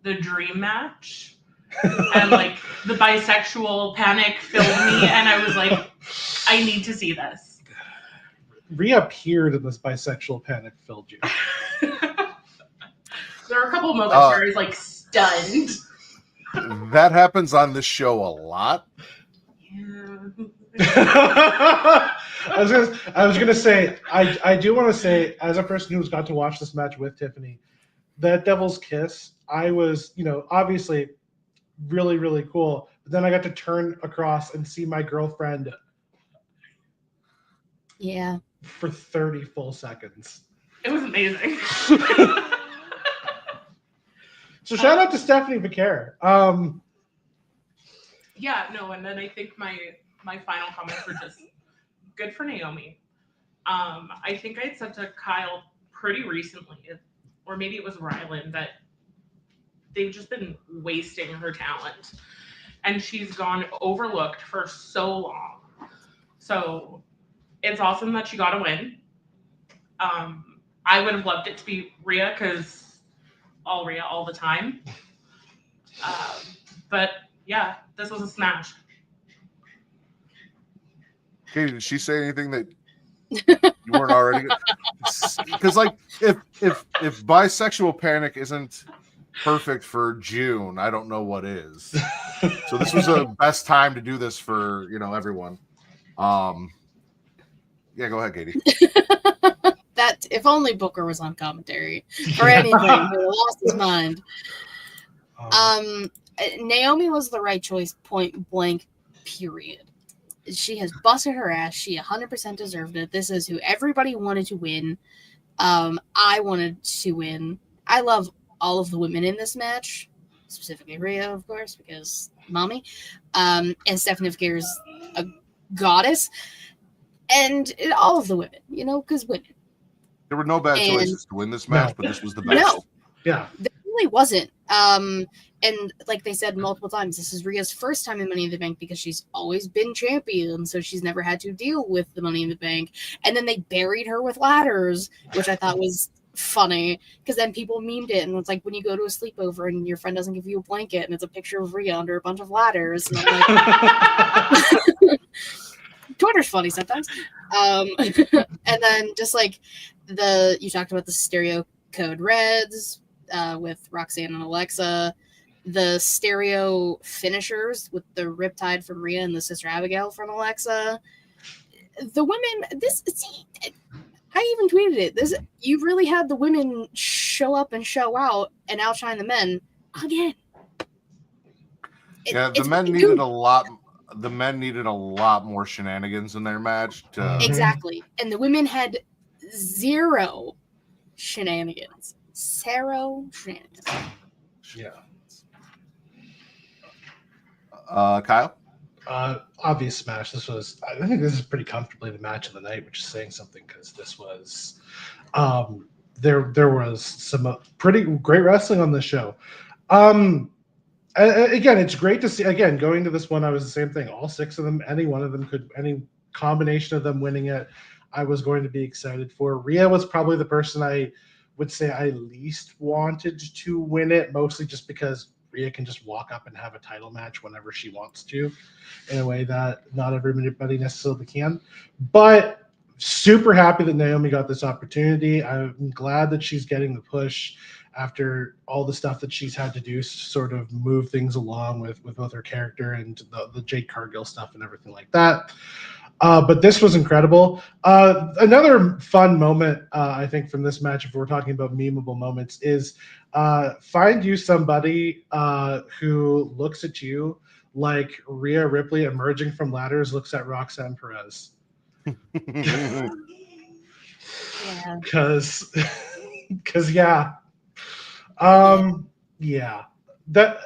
the dream match. And like the bisexual panic filled me, and I was like, I need to see this. Rhea appeared in this bisexual panic filled you. There were a couple of moments where I was like stunned. That happens on this show a lot. I was gonna say, I do want to say, as a person who's got to watch this match with Tiffany, that Devil's Kiss, I was, obviously really, really cool. But then I got to turn across and see my girlfriend Yeah. for 30 full seconds. It was amazing. So shout out to Stephanie Vaquer. Yeah, no, and then I think my final comments were just good for Naomi. I think I had said to Kyle pretty recently, or maybe it was Rylan, that they've just been wasting her talent. And she's gone overlooked for so long. So it's awesome that she got a win. I would have loved it to be Rhea, because all Rhea all the time. But yeah, this was a smash. Katie, did she say anything that you weren't already? Because like, if bisexual panic isn't perfect for June, I don't know what is. So this was the best time to do this for everyone. Yeah, go ahead, Katie. That if only Booker was on commentary or anything, he would have lost his mind. Naomi was the right choice, point blank, period. She has busted her ass. She 100% deserved it. This is who everybody wanted to win. I wanted to win. I love all of the women in this match, specifically Rhea, of course, because mommy. And Stephanie Vaquer is a goddess. And all of the women, because women. There were no bad choices to win this match, but this was the best. No. Yeah. There really wasn't. And like they said multiple times, this is Rhea's first time in Money in the Bank because she's always been champion, so she's never had to deal with the Money in the Bank. And then they buried her with ladders, which I thought was funny, because then people memed it, and it's like when you go to a sleepover and your friend doesn't give you a blanket, and it's a picture of Rhea under a bunch of ladders. And I'm like, Twitter's funny sometimes. And then just like you talked about the stereo code Reds with Roxanne and Alexa. the stereo finishers with the Riptide from Rhea and the Sister Abigail from Alexa. The women, I even tweeted it. You really had the women show up and show out and outshine the men again. The men needed a lot. The men needed a lot more shenanigans in their match. Exactly, and the women had zero shenanigans. Zero shenanigans. Yeah. Kyle? Obvious smash. I think this is pretty comfortably the match of the night, which is saying something because this was there was some pretty great wrestling on this show. Again, it's great to see. Again, going to this one, I was the same thing. All six of them, any one of them any combination of them winning it, I was going to be excited for. Rhea was probably the person I would say I least wanted to win it, mostly just because Rhea can just walk up and have a title match whenever she wants to, in a way that not everybody necessarily can. But super happy that Naomi got this opportunity. I'm glad that she's getting the push after all the stuff that she's had to do to sort of move things along with both her character and the Jade Cargill stuff and everything like that. But this was incredible. Another fun moment, I think, from this match, if we're talking about memeable moments, is find you somebody who looks at you like Rhea Ripley emerging from ladders looks at Roxanne Perez. Yeah. Because that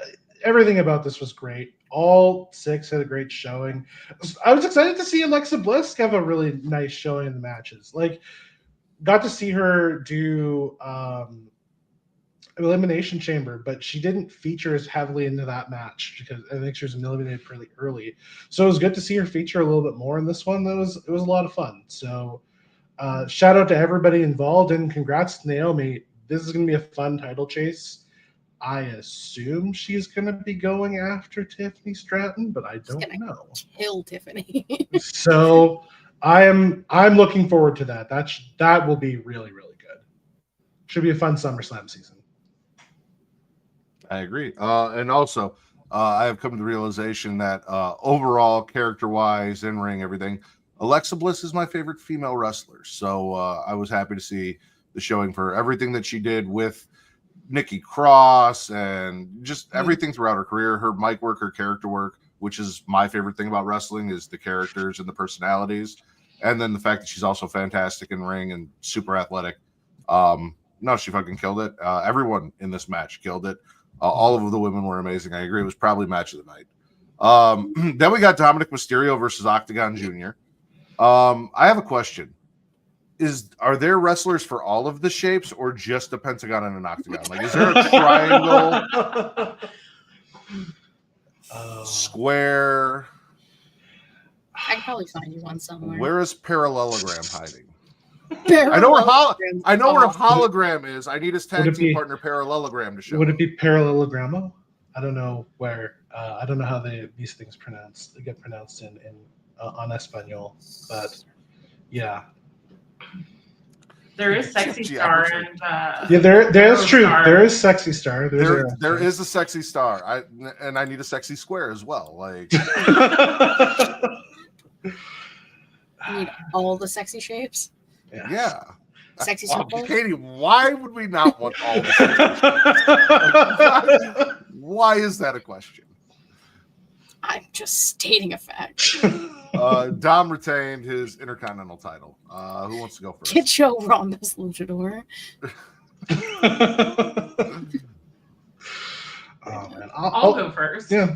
everything about this was great. All six had a great showing. I was excited to see Alexa Bliss have a really nice showing in the matches. Like, got to see her do Elimination Chamber, but she didn't feature as heavily into that match because I think she was eliminated pretty early. So it was good to see her feature a little bit more in this one. It was a lot of fun. So shout out to everybody involved and congrats to Naomi. This is going to be a fun title chase. I assume she's going to be going after Tiffany Stratton, but I don't know. Kill Tiffany. So I'm looking forward to that. That will be really, really good. Should be a fun SummerSlam season. I agree. And also, I have come to the realization that overall, character-wise, in-ring, everything, Alexa Bliss is my favorite female wrestler. So I was happy to see the showing for everything that she did with Nikki Cross and just everything throughout her career. Her mic work, her character work, which is my favorite thing about wrestling, is the characters and the personalities. And then the fact that she's also fantastic in ring and super athletic. No, she fucking killed it. Everyone in this match killed it. All of the women were amazing. I agree. It was probably match of the night. Then we got Dominic Mysterio versus Octagon Jr. I have a question. Are there wrestlers for all of the shapes or just a pentagon and an octagon? Like, is there a triangle, square? I can probably find you one somewhere. Where is parallelogram hiding? I know where a hologram is. I need his tag team partner parallelogram to show. Would it be parallelogramo? I don't know where. I don't know how these things get pronounced in on Espanol, but yeah. There is Sexy Star and there's true. Star. There is Sexy Star. There is a Sexy Star. I need a Sexy Square as well. Like, you need all the sexy shapes. Yeah. Sexy circle. Katie, why would we not want all the sexy? Why is that a question? I'm just stating a fact. Dom retained his Intercontinental title. Who wants to go first? Kid Show Ronda's Luchador. Oh man, I'll go first. Yeah.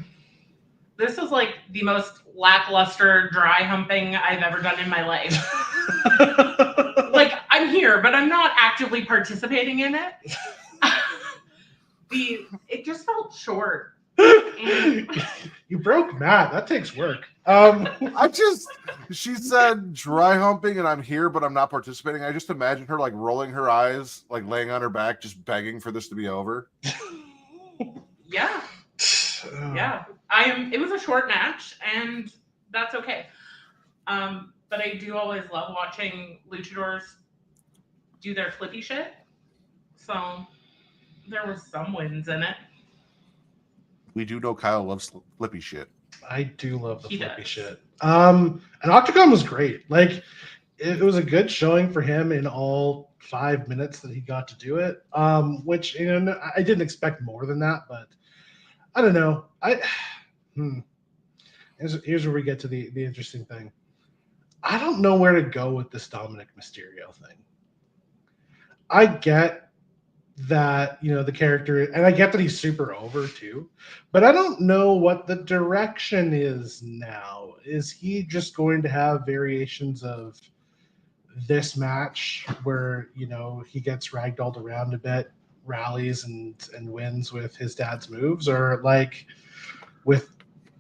This was like the most lackluster dry humping I've ever done in my life. Like, I'm here, but I'm not actively participating in it. It just felt short. You broke Matt. That takes work. She said dry humping and I'm here, but I'm not participating. I just imagine her like rolling her eyes, like laying on her back, just begging for this to be over. Yeah. Yeah. It was a short match and that's okay. But I do always love watching luchadors do their flippy shit. So there was some wins in it. We do know Kyle loves flippy shit. I do love the He flippy does. shit. And Octagon was great. Like, it was a good showing for him in all 5 minutes that he got to do it. Which, you know, I didn't expect more than that, but I don't know. Here's where we get to the interesting thing. I don't know where to go with this Dominic Mysterio thing. I get that, you know, the character, and I get that he's super over too, but I don't know what the direction is now. Is he just going to have variations of this match where, you know, he gets ragdolled around a bit, rallies and wins with his dad's moves, or like with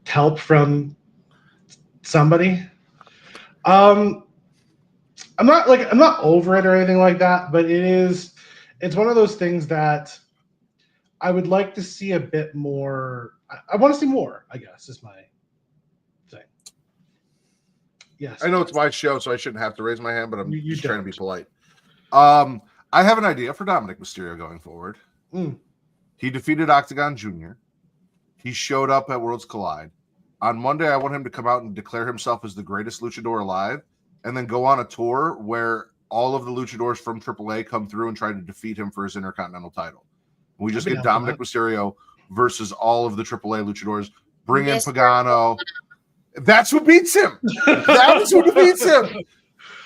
help from somebody? I'm not over it or anything like that, but it's one of those things that I would like to see a bit more. I want to see more, I guess, is my thing. Yes. I know it's my show, so I shouldn't have to raise my hand, but I'm You just trying to be don't. polite. I have an idea for Dominic Mysterio going forward. He defeated Octagon Jr. He showed up at Worlds Collide. On Monday, I want him to come out and declare himself as the greatest luchador alive, and then go on a tour where all of the luchadors from AAA come through and try to defeat him for his Intercontinental title. We just get Dominic Mysterio versus all of the AAA luchadors. Bring in Pagano. That's who beats him. That's who defeats him.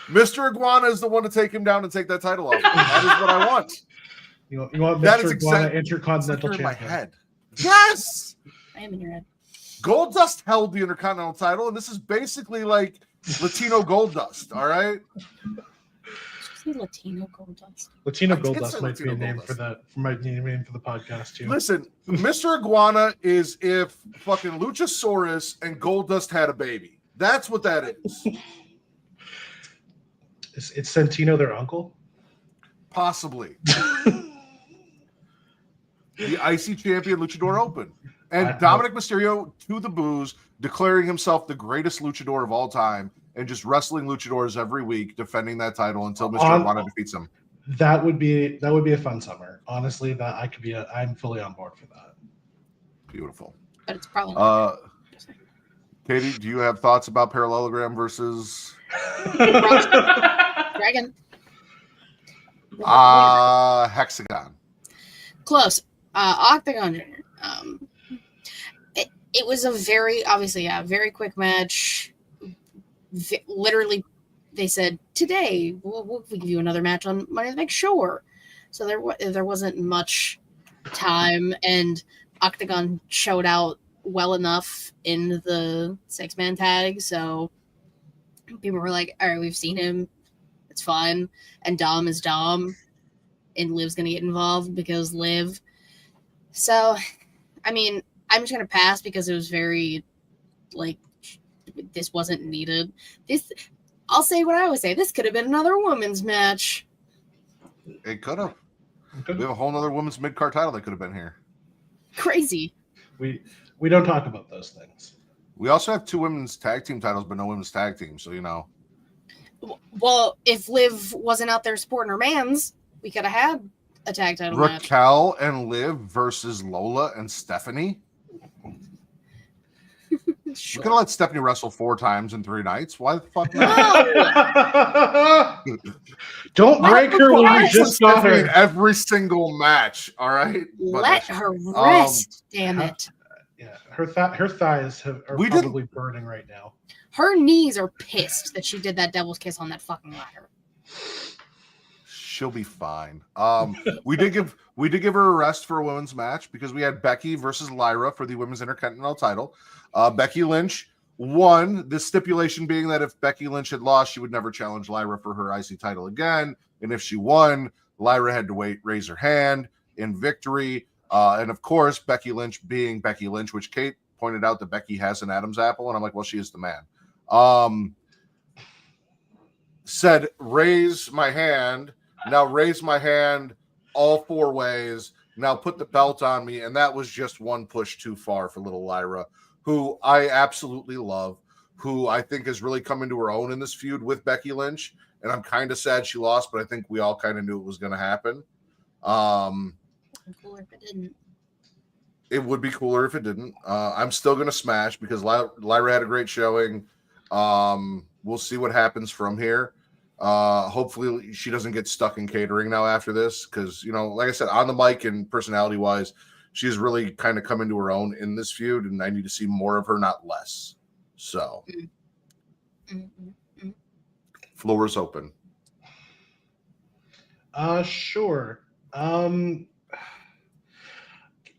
Mr. Iguana is the one to take him down and take that title off. That is what I want. You want That Mr. is Iguana exactly Intercontinental in my champion. head. Yes. I am in your head. Goldust held the Intercontinental title, and this is basically like Latino Goldust. All right. Did you say Latino Goldust? Latino I did Goldust say might be a Latino name Goldust. for my name for the podcast too. Listen, Mr. Iguana is if fucking Luchasaurus and Goldust had a baby. That's what that is. Is Santino their uncle? Possibly. The IC champion Luchador Open. And Dominic Mysterio to the booze, declaring himself the greatest luchador of all time, and just wrestling luchadors every week, defending that title until Mr. Iguana defeats him. That would be a fun summer. Honestly, I'm fully on board for that. Beautiful. But it's probably not. Katie, do you have thoughts about Parallelogram versus Dragon. Hexagon? Close. Octagon Jr. It was a very quick match. Literally, they said today we'll give you another match on Monday Night. Sure. So there wasn't much time, and Octagon showed out well enough in the 6-man tag. So people were like, "All right, we've seen him. It's fine." And Dom is Dom, and Liv's gonna get involved because Liv. So, I mean, I'm just gonna pass because it was very, like, this wasn't needed. I'll say what I always say. This could have been another women's match. It could have. We have a whole other women's mid-card title that could have been here. Crazy. We don't talk about those things. We also have 2 women's tag team titles, but no women's tag team. So, you know. Well, if Liv wasn't out there supporting her mans, we could have had a tag title match. Raquel and Liv versus Lola and Stephanie. Sure. We're gonna let Stephanie wrestle 4 times in 3 nights. Why the fuck not? Don't break her when we just got Stephanie in her. every single match. All right, Let her rest. Damn it. Yeah, her thighs are probably burning right now. Her knees are pissed that she did that devil's kiss on that fucking ladder. She'll be fine. We did give her a rest for a women's match because we had Becky versus Lyra for the women's Intercontinental title. Becky Lynch won, the stipulation being that if Becky Lynch had lost, she would never challenge Lyra for her IC title again. And if she won, Lyra had to raise her hand in victory. And of course, Becky Lynch being Becky Lynch, which Kate pointed out that Becky has an Adam's apple. And I'm like, well, she is the man. Said, raise my hand. Now raise my hand all 4 ways. Now put the belt on me. And that was just one push too far for little Lyra, who I absolutely love, who I think has really come into her own in this feud with Becky Lynch. And I'm kind of sad she lost, but I think we all kind of knew it was going to happen. Cooler if it didn't. It would be cooler if it didn't. I'm still going to smash because Lyra had a great showing. We'll see what happens from here. Hopefully she doesn't get stuck in catering now after this because, you know, like I said, on the mic and personality-wise, she's really kind of come into her own in this feud, and I need to see more of her, not less. So, floor is open. Sure.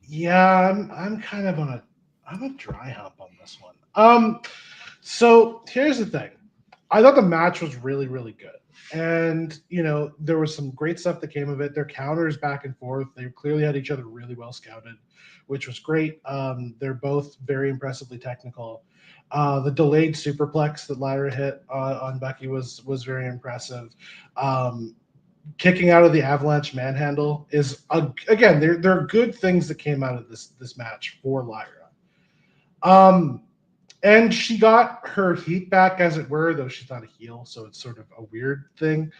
Yeah, I'm kind of I'm a dry hump on this one. So here's the thing. I thought the match was really, really good. And, you know, there was some great stuff that came of it. Their counters back and forth. They clearly had each other really well scouted, which was great. They're both very impressively technical. The delayed superplex that Lyra hit on Becky was very impressive. Kicking out of the avalanche manhandle is again, there are good things that came out of this match for Lyra. And she got her heat back, as it were, though she's not a heel, so it's sort of a weird thing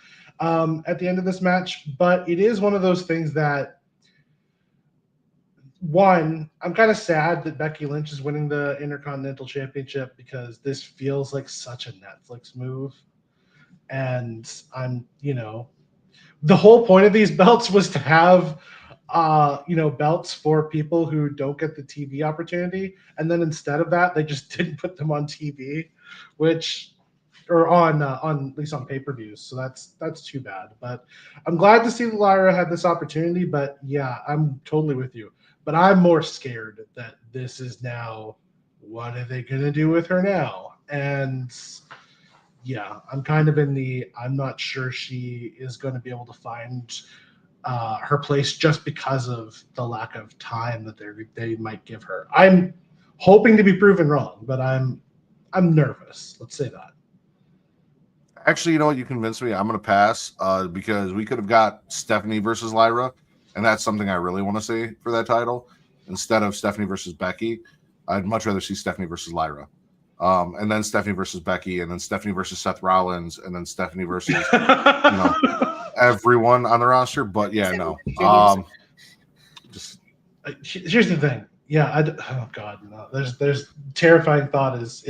at the end of this match. But it is one of those things that, one, I'm kind of sad that Becky Lynch is winning the Intercontinental Championship because this feels like such a Netflix move. And I'm, you know, the whole point of these belts was to have, you know, belts for people who don't get the TV opportunity. And then instead of that, they just didn't put them on TV, or on at least on pay-per-views. So that's too bad. But I'm glad to see that Lyra had this opportunity. But yeah, I'm totally with you. But I'm more scared that this is now, what are they going to do with her now? And yeah, I'm kind of I'm not sure she is going to be able to find her place just because of the lack of time that they might give her. I'm hoping to be proven wrong, but I'm nervous. Let's say that. Actually, you know what? You convinced me. I'm going to pass because we could have got Stephanie versus Lyra, and that's something I really want to see for that title instead of Stephanie versus Becky. I'd much rather see Stephanie versus Lyra. And then Stephanie versus Becky, and then Stephanie versus Seth Rollins, and then Stephanie versus you know, everyone on the roster. But yeah, no. Just here's the thing. Yeah, oh god, no. There's terrifying thought is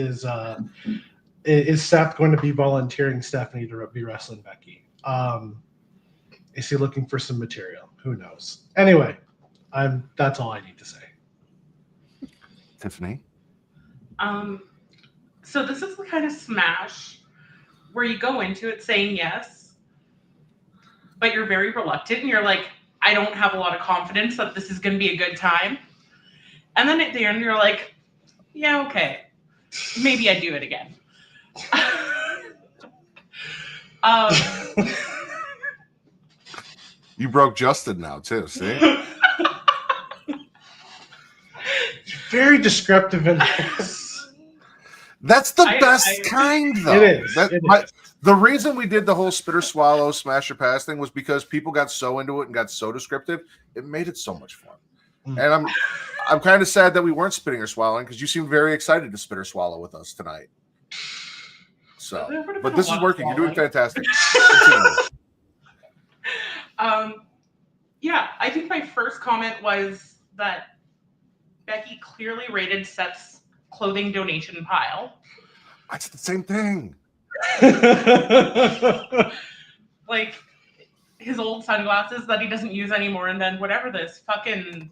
Seth going to be volunteering Stephanie to be wrestling Becky? Is he looking for some material? Who knows? Anyway, that's all I need to say. Tiffany. So this is the kind of smash where you go into it saying yes, but you're very reluctant and you're like, I don't have a lot of confidence that this is going to be a good time. And then at the end, you're like, yeah, okay, maybe I do it again. You broke Justin now too, see? Very descriptive in this. That's the best kind, though. It is. The reason we did the whole spitter swallow smash or pass thing was because people got so into it and got so descriptive. It made it so much fun. And I'm kind of sad that we weren't spitting or swallowing because you seemed very excited to spit or swallow with us tonight. So, but this is working. You're doing fantastic. Yeah, I think my first comment was that Becky clearly rated Seth's clothing donation pile. That's the same thing. Like his old sunglasses that he doesn't use anymore, and then whatever this fucking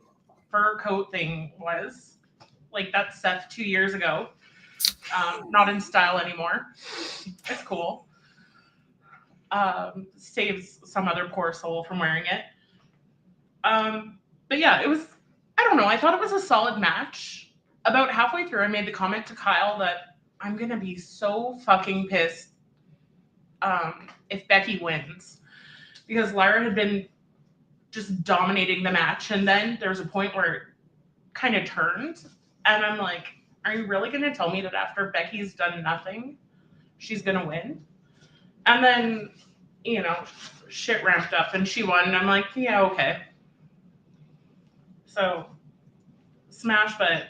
fur coat thing was, like that's Seth 2 years ago. Not in style anymore. It's cool. Saves some other poor soul from wearing it. But yeah, it was, I don't know, I thought it was a solid match. About halfway through, I made the comment to Kyle that I'm going to be so fucking pissed if Becky wins. Because Lyra had been just dominating the match. And then there was a point where it kind of turned. And I'm like, are you really going to tell me that after Becky's done nothing, she's going to win? And then, you know, shit ramped up and she won. And I'm like, yeah, okay. So, smash, but,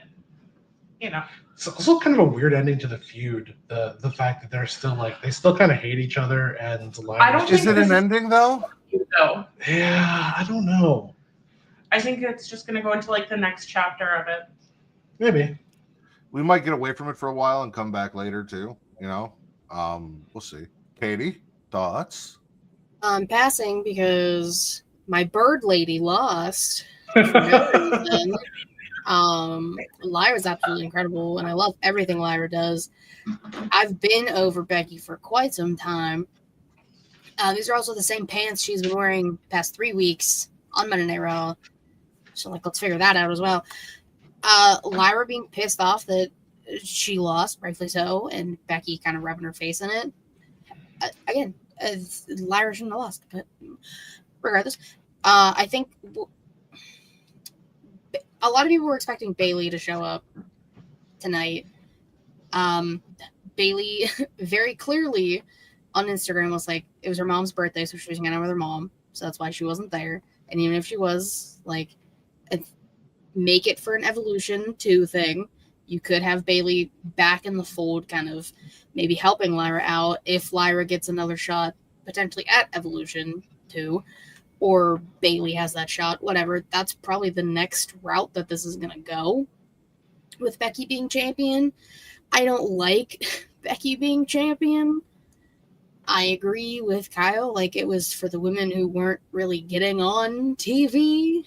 you know. It's also kind of a weird ending to the feud. The fact that they're still like, they still kind of hate each other. And I don't is it an ending, though? No. Yeah, I don't know. I think it's just going to go into like the next chapter of it. Maybe. We might get away from it for a while and come back later too. You know, we'll see. Katie, thoughts? I'm passing because my bird lady lost for no reason. Lyra's absolutely incredible, and I love everything Lyra does. I've been over Becky for quite some time. These are also the same pants she's been wearing the past 3 weeks on Monday Night Raw. So, like, let's figure that out as well. Lyra being pissed off that she lost, rightfully so, and Becky kind of rubbing her face in it. Again, Lyra shouldn't have lost, but regardless, I think a lot of people were expecting Bayley to show up tonight. Bayley very clearly on Instagram was like, it was her mom's birthday, so she was hanging out with her mom, so that's why she wasn't there. And even if she was, like, make it for an Evolution 2 thing, you could have Bayley back in the fold, kind of maybe helping Lyra out if Lyra gets another shot potentially at Evolution 2, or Bayley has that shot, whatever. That's probably the next route that this is going to go with Becky being champion. I don't like Becky being champion. I agree with Kyle. Like, it was for the women who weren't really getting on TV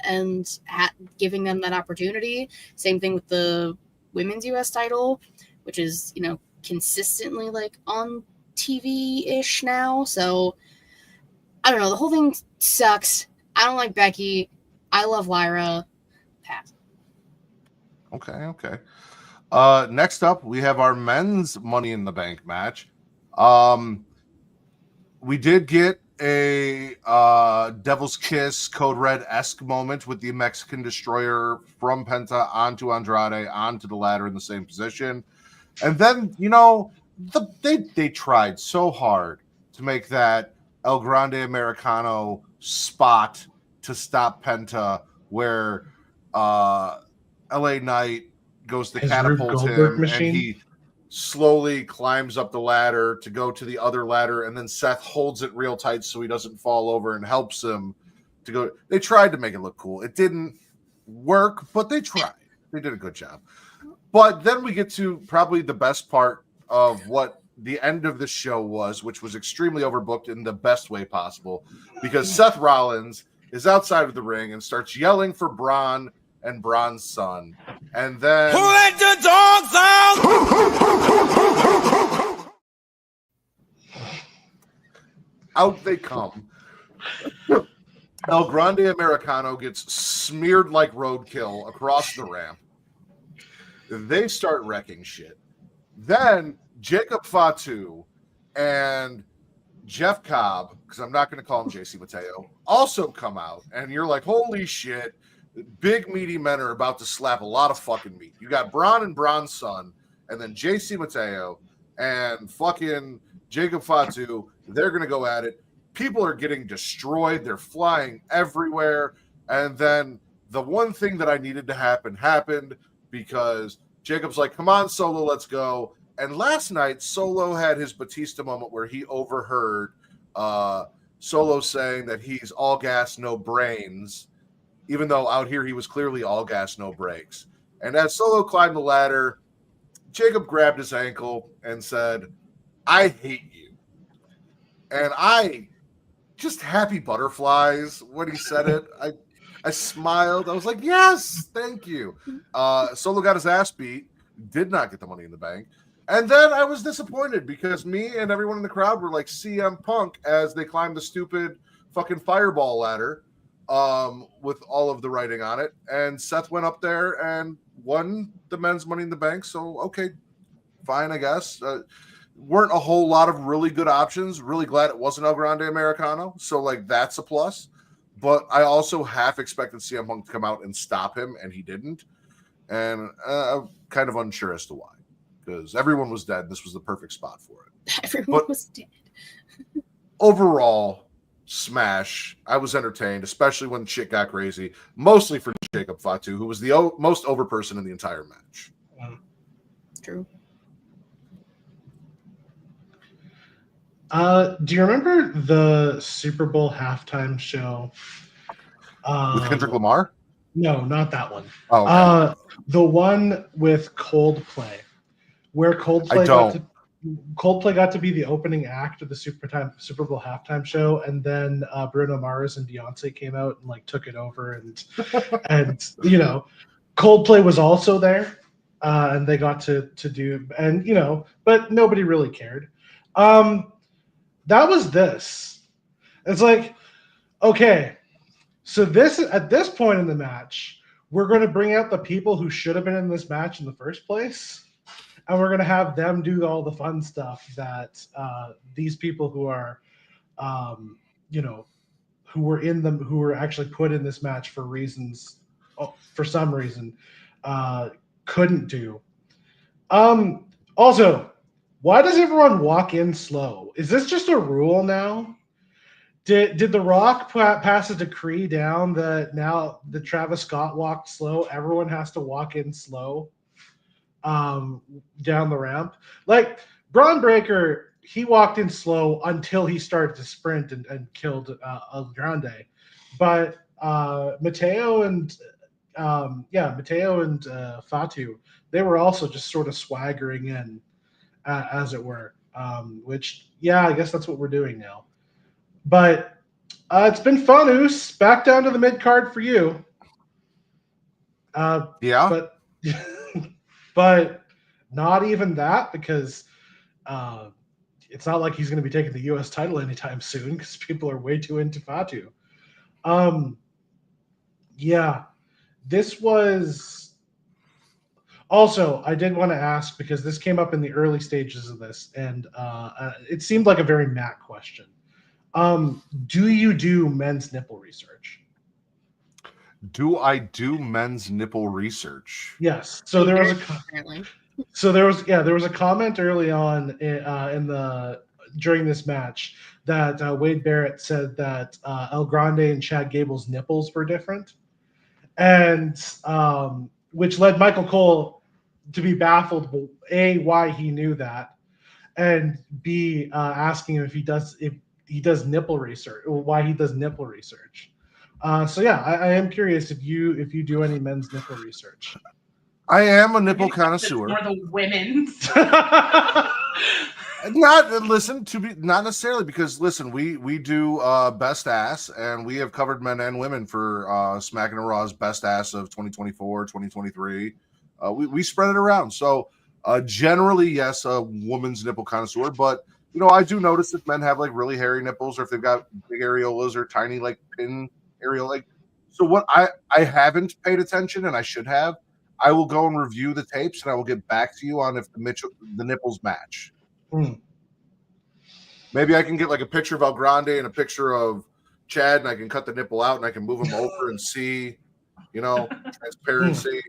and giving them that opportunity. Same thing with the women's US title, which is, you know, consistently like on TV-ish now. So I don't know. The whole thing sucks. I don't like Becky. I love Lyra. Pass. Okay. Next up, we have our men's Money in the Bank match. We did get a Devil's Kiss Code Red-esque moment with the Mexican Destroyer from Penta onto Andrade, onto the ladder in the same position. And then, you know, they tried so hard to make that El Grande Americano spot to stop Penta where LA Knight goes to catapult him and he slowly climbs up the ladder to go to the other ladder, and then Seth holds it real tight so he doesn't fall over and helps him to go. They tried to make it look cool. It didn't work, but they tried. They did a good job. But then we get to probably the best part of what the end of the show was, which was extremely overbooked in the best way possible, because Seth Rollins is outside of the ring and starts yelling for Braun and Braun's son. And then... Who let the dogs out? Out they come. El Grande Americano gets smeared like roadkill across the ramp. They start wrecking shit. Then Jacob Fatu and Jeff Cobb, because I'm not going to call him JC Mateo, also come out. And you're like, holy shit. Big meaty men are about to slap a lot of fucking meat. You got Braun and Braun's son, and then JC Mateo and fucking Jacob Fatu. They're going to go at it. People are getting destroyed. They're flying everywhere. And then the one thing that I needed to happen happened, because Jacob's like, come on, Solo, let's go. And last night, Solo had his Batista moment where he overheard Solo saying that he's all gas, no brains, even though out here he was clearly all gas, no brakes. And as Solo climbed the ladder, Jacob grabbed his ankle and said, I hate you. And I just happy butterflies when he said it. I smiled. I was like, yes, thank you. Solo got his ass beat, did not get the Money in the Bank. And then I was disappointed because me and everyone in the crowd were like CM Punk as they climbed the stupid fucking fireball ladder with all of the writing on it. And Seth went up there and won the men's Money in the Bank. So, okay, fine, I guess. Weren't a whole lot of really good options. Really glad it wasn't El Grande Americano. So, like, that's a plus. But I also half expected CM Punk to come out and stop him, and he didn't. And I'm kind of unsure as to why. Because everyone was dead. This was the perfect spot for it. Everyone was dead. Overall, smash. I was entertained, especially when shit got crazy. Mostly for Jacob Fatu, who was the most over person in the entire match. True. Do you remember the Super Bowl halftime show With Kendrick Lamar? No, not that one. Oh, okay. The one with Coldplay, where Coldplay got to be the opening act of the Super Bowl halftime show, and then Bruno Mars and Beyonce came out and like took it over, and you know, Coldplay was also there, and they got to do, and you know, but nobody really cared. That was this. It's like, okay, so this at this point in the match, we're going to bring out the people who should have been in this match in the first place, and we're going to have them do all the fun stuff that these people who are, you know, who were actually put in this match for reasons, for some reason, couldn't do. Also, why does everyone walk in slow? Is this just a rule now? Did The Rock pass a decree down that now the Travis Scott walked slow, everyone has to walk in slow down the ramp? Like Braun Breaker, he walked in slow until he started to sprint and killed Andrade. But Mateo and Fatu, they were also just sort of swaggering in, as it were. Which, yeah, I guess that's what we're doing now. But it's been fun, Oos. Back down to the mid card for you. Yeah. But not even that, because it's not like he's going to be taking the U.S. title anytime soon, because people are way too into Fatu. Yeah, this was... Also, I did want to ask, because this came up in the early stages of this, and it seemed like a very Matt question. Do you do men's nipple research? Do I do men's nipple research? Yes. So there was apparently. there was a comment early on during this match that Wade Barrett said that El Grande and Chad Gable's nipples were different, and which led Michael Cole to be baffled, A, why he knew that, and B, asking him if he does nipple research, or why he does nipple research. So yeah, I am curious if you do any men's nipple research. I am a nipple connoisseur. More the women's. Not necessarily, because listen, we do best ass, and we have covered men and women for Smackin' and Raw's best ass of 2024, 2023. We spread it around. So generally, yes, a woman's nipple connoisseur, but you know, I do notice if men have like really hairy nipples, or if they've got big areolas or tiny like pin areola. Like, so what I haven't paid attention, and I should have. I will go and review the tapes, and I will get back to you on if the nipples match. Maybe I can get like a picture of El Grande and a picture of Chad, and I can cut the nipple out, and I can move them over and see, you know, transparency.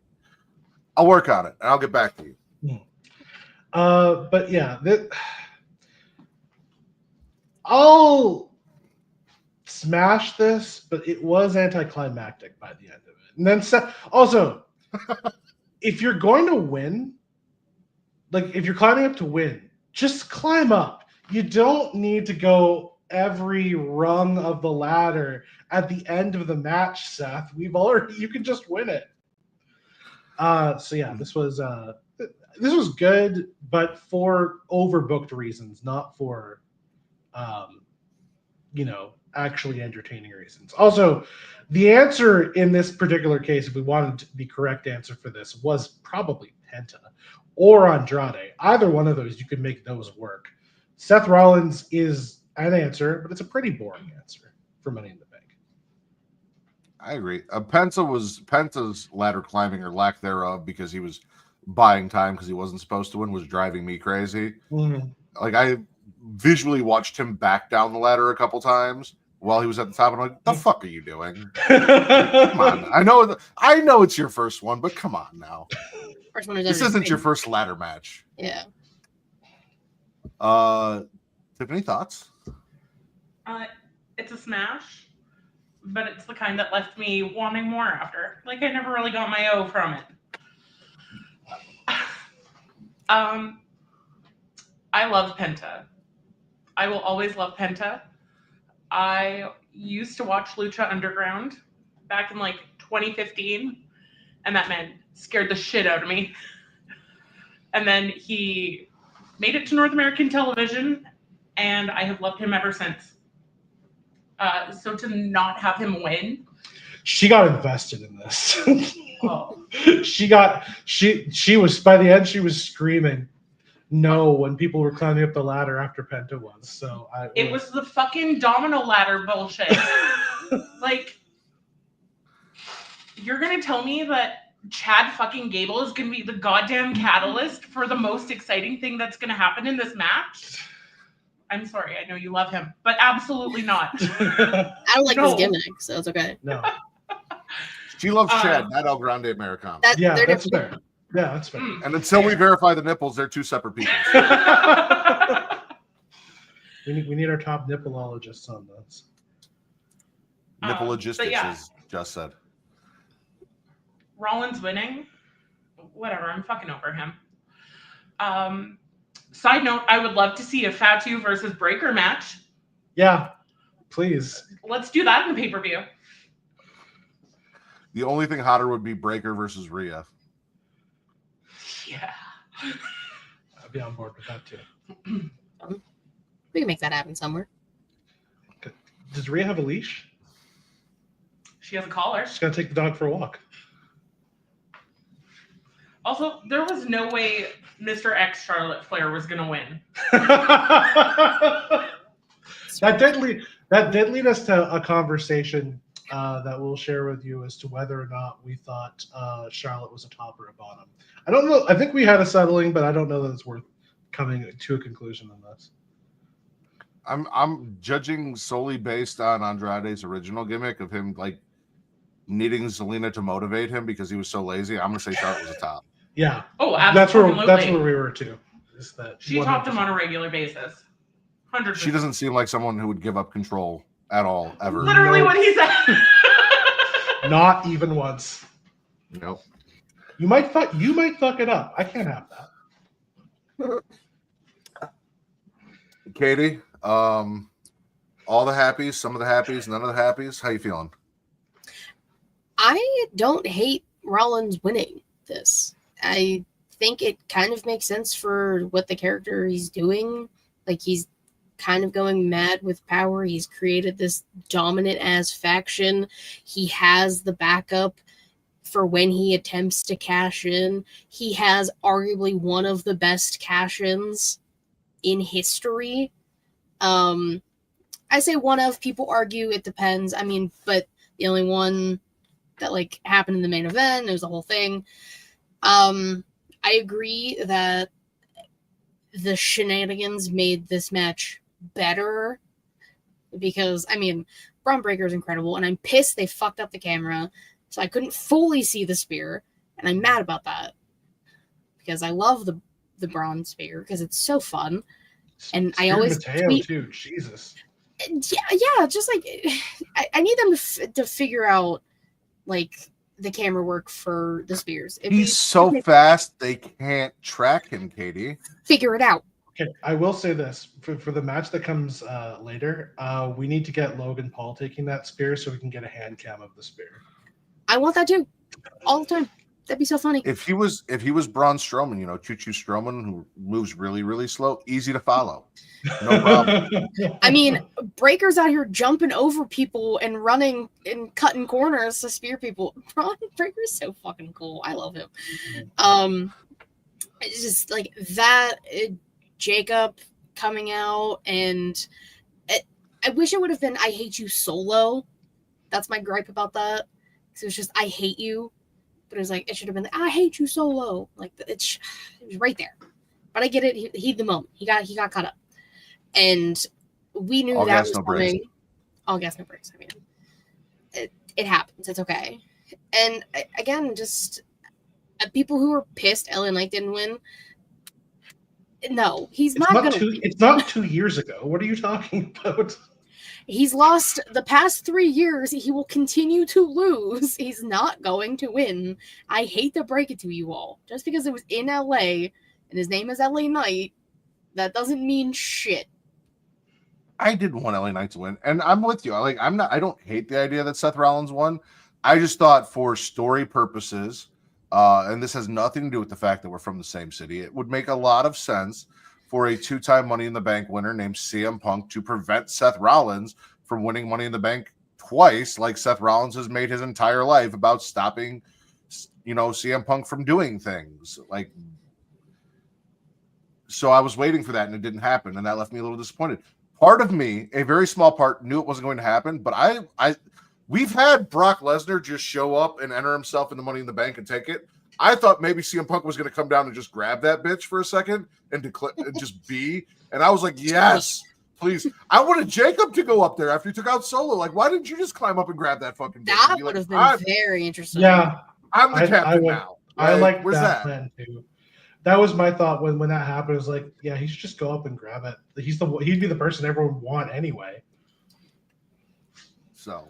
I'll work on it, and I'll get back to you. But yeah, I'll smash this, but it was anticlimactic by the end of it. And then also, if you're going to win, like if you're climbing up to win, just climb up. You don't need to go every rung of the ladder at the end of the match, Seth. You can just win it. So yeah, this was good, but for overbooked reasons, not for actually entertaining reasons. Also, the answer in this particular case, if we wanted the correct answer for this, was probably Penta or Andrade. Either one of those, you could make those work. Seth Rollins is an answer, but it's a pretty boring answer for Money in the Bank. I agree. Penta's ladder climbing, or lack thereof, because he was buying time because he wasn't supposed to win, was driving me crazy. Mm-hmm. Like, I visually watched him back down the ladder a couple times while he was at the top, and I'm like, the fuck are you doing? Come on. I know it's your first one, but come on now. First one this isn't your first ladder match. Yeah. Tiffany, thoughts? It's a smash, but it's the kind that left me wanting more after. Like, I never really got my O from it. I love Penta. I will always love Penta. I used to watch Lucha Underground back in like 2015, and that man scared the shit out of me. And then he made it to North American television, and I have loved him ever since. So to not have him win, she got invested in this. oh, she was, by the end she was screaming no when people were climbing up the ladder after Penta won. So it was the fucking domino ladder bullshit. Like, you're gonna tell me that Chad fucking Gable is gonna be the goddamn catalyst for the most exciting thing that's gonna happen in this match? I'm sorry, I know you love him, but absolutely not. I don't like this gimmick, so it's okay. No. She loves Chad, not El Grande Americano. Yeah, they're that's different. fair. Yeah, that's fair. And until we verify the nipples, they're two separate people. We need our top nippleologists on this. Nipple logistics, yeah. as Just said. Rollins winning, whatever. I'm fucking over him. Side note: I would love to see a Fatu versus Breaker match. Yeah, please. Let's do that in the pay-per-view. The only thing hotter would be Breaker versus Rhea. Yeah. I'd be on board with that too. We can make that happen somewhere. Okay. Does Rhea have a leash? She has a collar. She's gonna take the dog for a walk. Also, there was no way Mr. X Charlotte Flair was gonna win. That did lead us to a conversation that we'll share with you as to whether or not we thought Charlotte was a top or a bottom. I don't know. I think we had a settling, but I don't know that it's worth coming to a conclusion on this. I'm judging solely based on Andrade's original gimmick of him like needing Zelina to motivate him because he was so lazy. I'm gonna say Charlotte was a top. Yeah. Oh, absolutely. That's where we were too. Is that she topped him on a regular basis. 100%. She doesn't seem like someone who would give up control at all, ever. Literally what he said. Not even once. Nope. You might fuck it up. I can't have that. Katie, all the happies, some of the happies, none of the happies. How you feeling? I don't hate Rollins winning this. I think it kind of makes sense for what the character he's doing. Like, he's kind of going mad with power. He's created this dominant ass faction. He has the backup for when he attempts to cash in. He has arguably one of the best cash-ins in history. I say one of, people argue it depends. I mean, but the only one that like happened in the main event, it was the whole thing. I agree that the shenanigans made this match better because, I mean, Braun Breaker is incredible, and I'm pissed they fucked up the camera, so I couldn't fully see the spear, and I'm mad about that because I love the Braun spear because it's so fun, and Spear I always Mateo tweet, too. Jesus. yeah, just like I need them to figure out like the camera work for the spears. He's so fast they can't track him, Katie. Figure it out. Okay, I will say this for the match that comes later. We need to get Logan Paul taking that spear so we can get a hand cam of the spear. I want that too, all the time. That'd be so funny. If he was Braun Strowman, you know, Choo-Choo Strowman, who moves really, really slow, easy to follow. No problem. I mean, Breaker's out here jumping over people and running and cutting corners to spear people. Braun Breaker's so fucking cool. I love him. It's just like that. Jacob coming out, and I wish it would have been "I hate you" solo. That's my gripe about that. So it's just "I hate you," but it was like it should have been "I hate you" solo. Like it was right there. But I get it. He the moment he got caught up, and we knew All that gas, was no coming. brakes. All gas, no brakes. I mean, it happens. It's okay. And again, just people who were pissed LA Knight didn't win. No, he's not going to. It's not 2 years ago. What are you talking about? He's lost the past 3 years. He will continue to lose. He's not going to win. I hate to break it to you all. Just because it was in LA and his name is LA Knight, that doesn't mean shit. I didn't want LA Knight to win, and I'm with you. I don't hate the idea that Seth Rollins won, I just thought for story purposes, and this has nothing to do with the fact that we're from the same city, it would make a lot of sense for a 2-time Money in the Bank winner named CM Punk to prevent Seth Rollins from winning Money in the Bank twice, like Seth Rollins has made his entire life about stopping, CM Punk from doing things. Like, so I was waiting for that, and it didn't happen, and that left me a little disappointed. Part of me, a very small part, knew it wasn't going to happen, but we've had Brock Lesnar just show up and enter himself in the Money in the Bank and take it. I thought maybe CM Punk was going to come down and just grab that bitch for a second and just be. And I was like, yes, please. I wanted Jacob to go up there after he took out Solo. Like, why didn't you just climb up and grab that fucking bitch? That would have been very interesting. Yeah. I'm the captain now. Right? I like Where's that plan too. That was my thought when that happened. It was like, yeah, he should just go up and grab it. He'd be the person everyone would want anyway. So,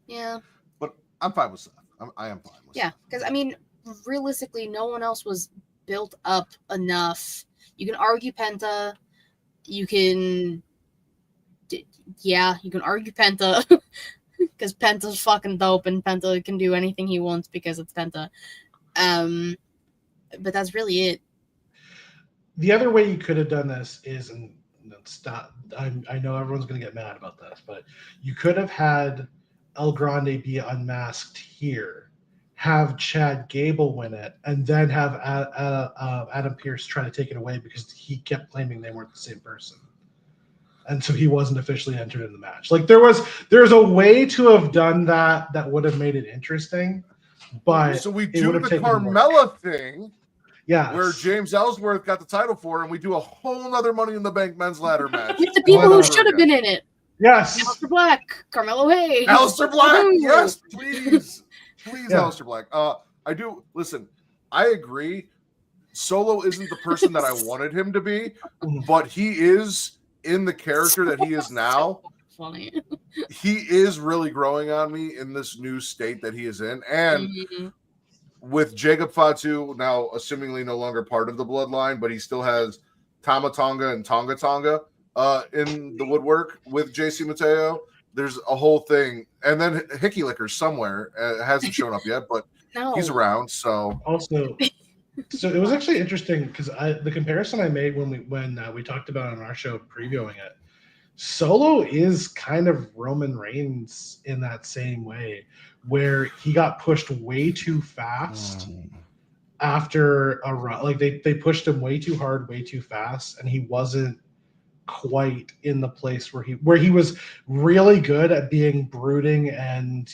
yeah, but I'm fine with Seth. I am fine with Seth. Because I mean, realistically, no one else was built up enough. You can argue Penta. You can argue Penta because Penta's fucking dope and Penta can do anything he wants because it's Penta. But that's really it. The other way you could have done this is, and it's not, I know everyone's going to get mad about this, but you could have had El Grande be unmasked here, have Chad Gable win it, and then have Adam Pearce try to take it away because he kept claiming they weren't the same person. And so he wasn't officially entered in the match. Like there's a way to have done that would have made it interesting. But so we do the Carmella thing, yeah, where James Ellsworth got the title for, and we do a whole nother Money in the Bank men's ladder match with the people who should have been in it. Yes, Aleister Black, Carmelo Hayes, Aleister Black. Yes, please, yeah. Aleister Black. I do listen. I agree. Solo isn't the person that I wanted him to be, but he is in the character that he is now. Funny. He is really growing on me in this new state that he is in. And with Jacob Fatu now assumingly no longer part of the bloodline, but he still has Tama Tonga and Tonga Tonga in the woodwork with JC Mateo. There's a whole thing. And then Hickey Lickers somewhere hasn't shown up yet, but he's around. So also, so it was actually interesting because the comparison I made when we talked about it on our show previewing it, Solo is kind of Roman Reigns in that same way, where he got pushed way too fast after a run. Like they pushed him way too hard, way too fast, and he wasn't quite in the place where he was really good at being brooding and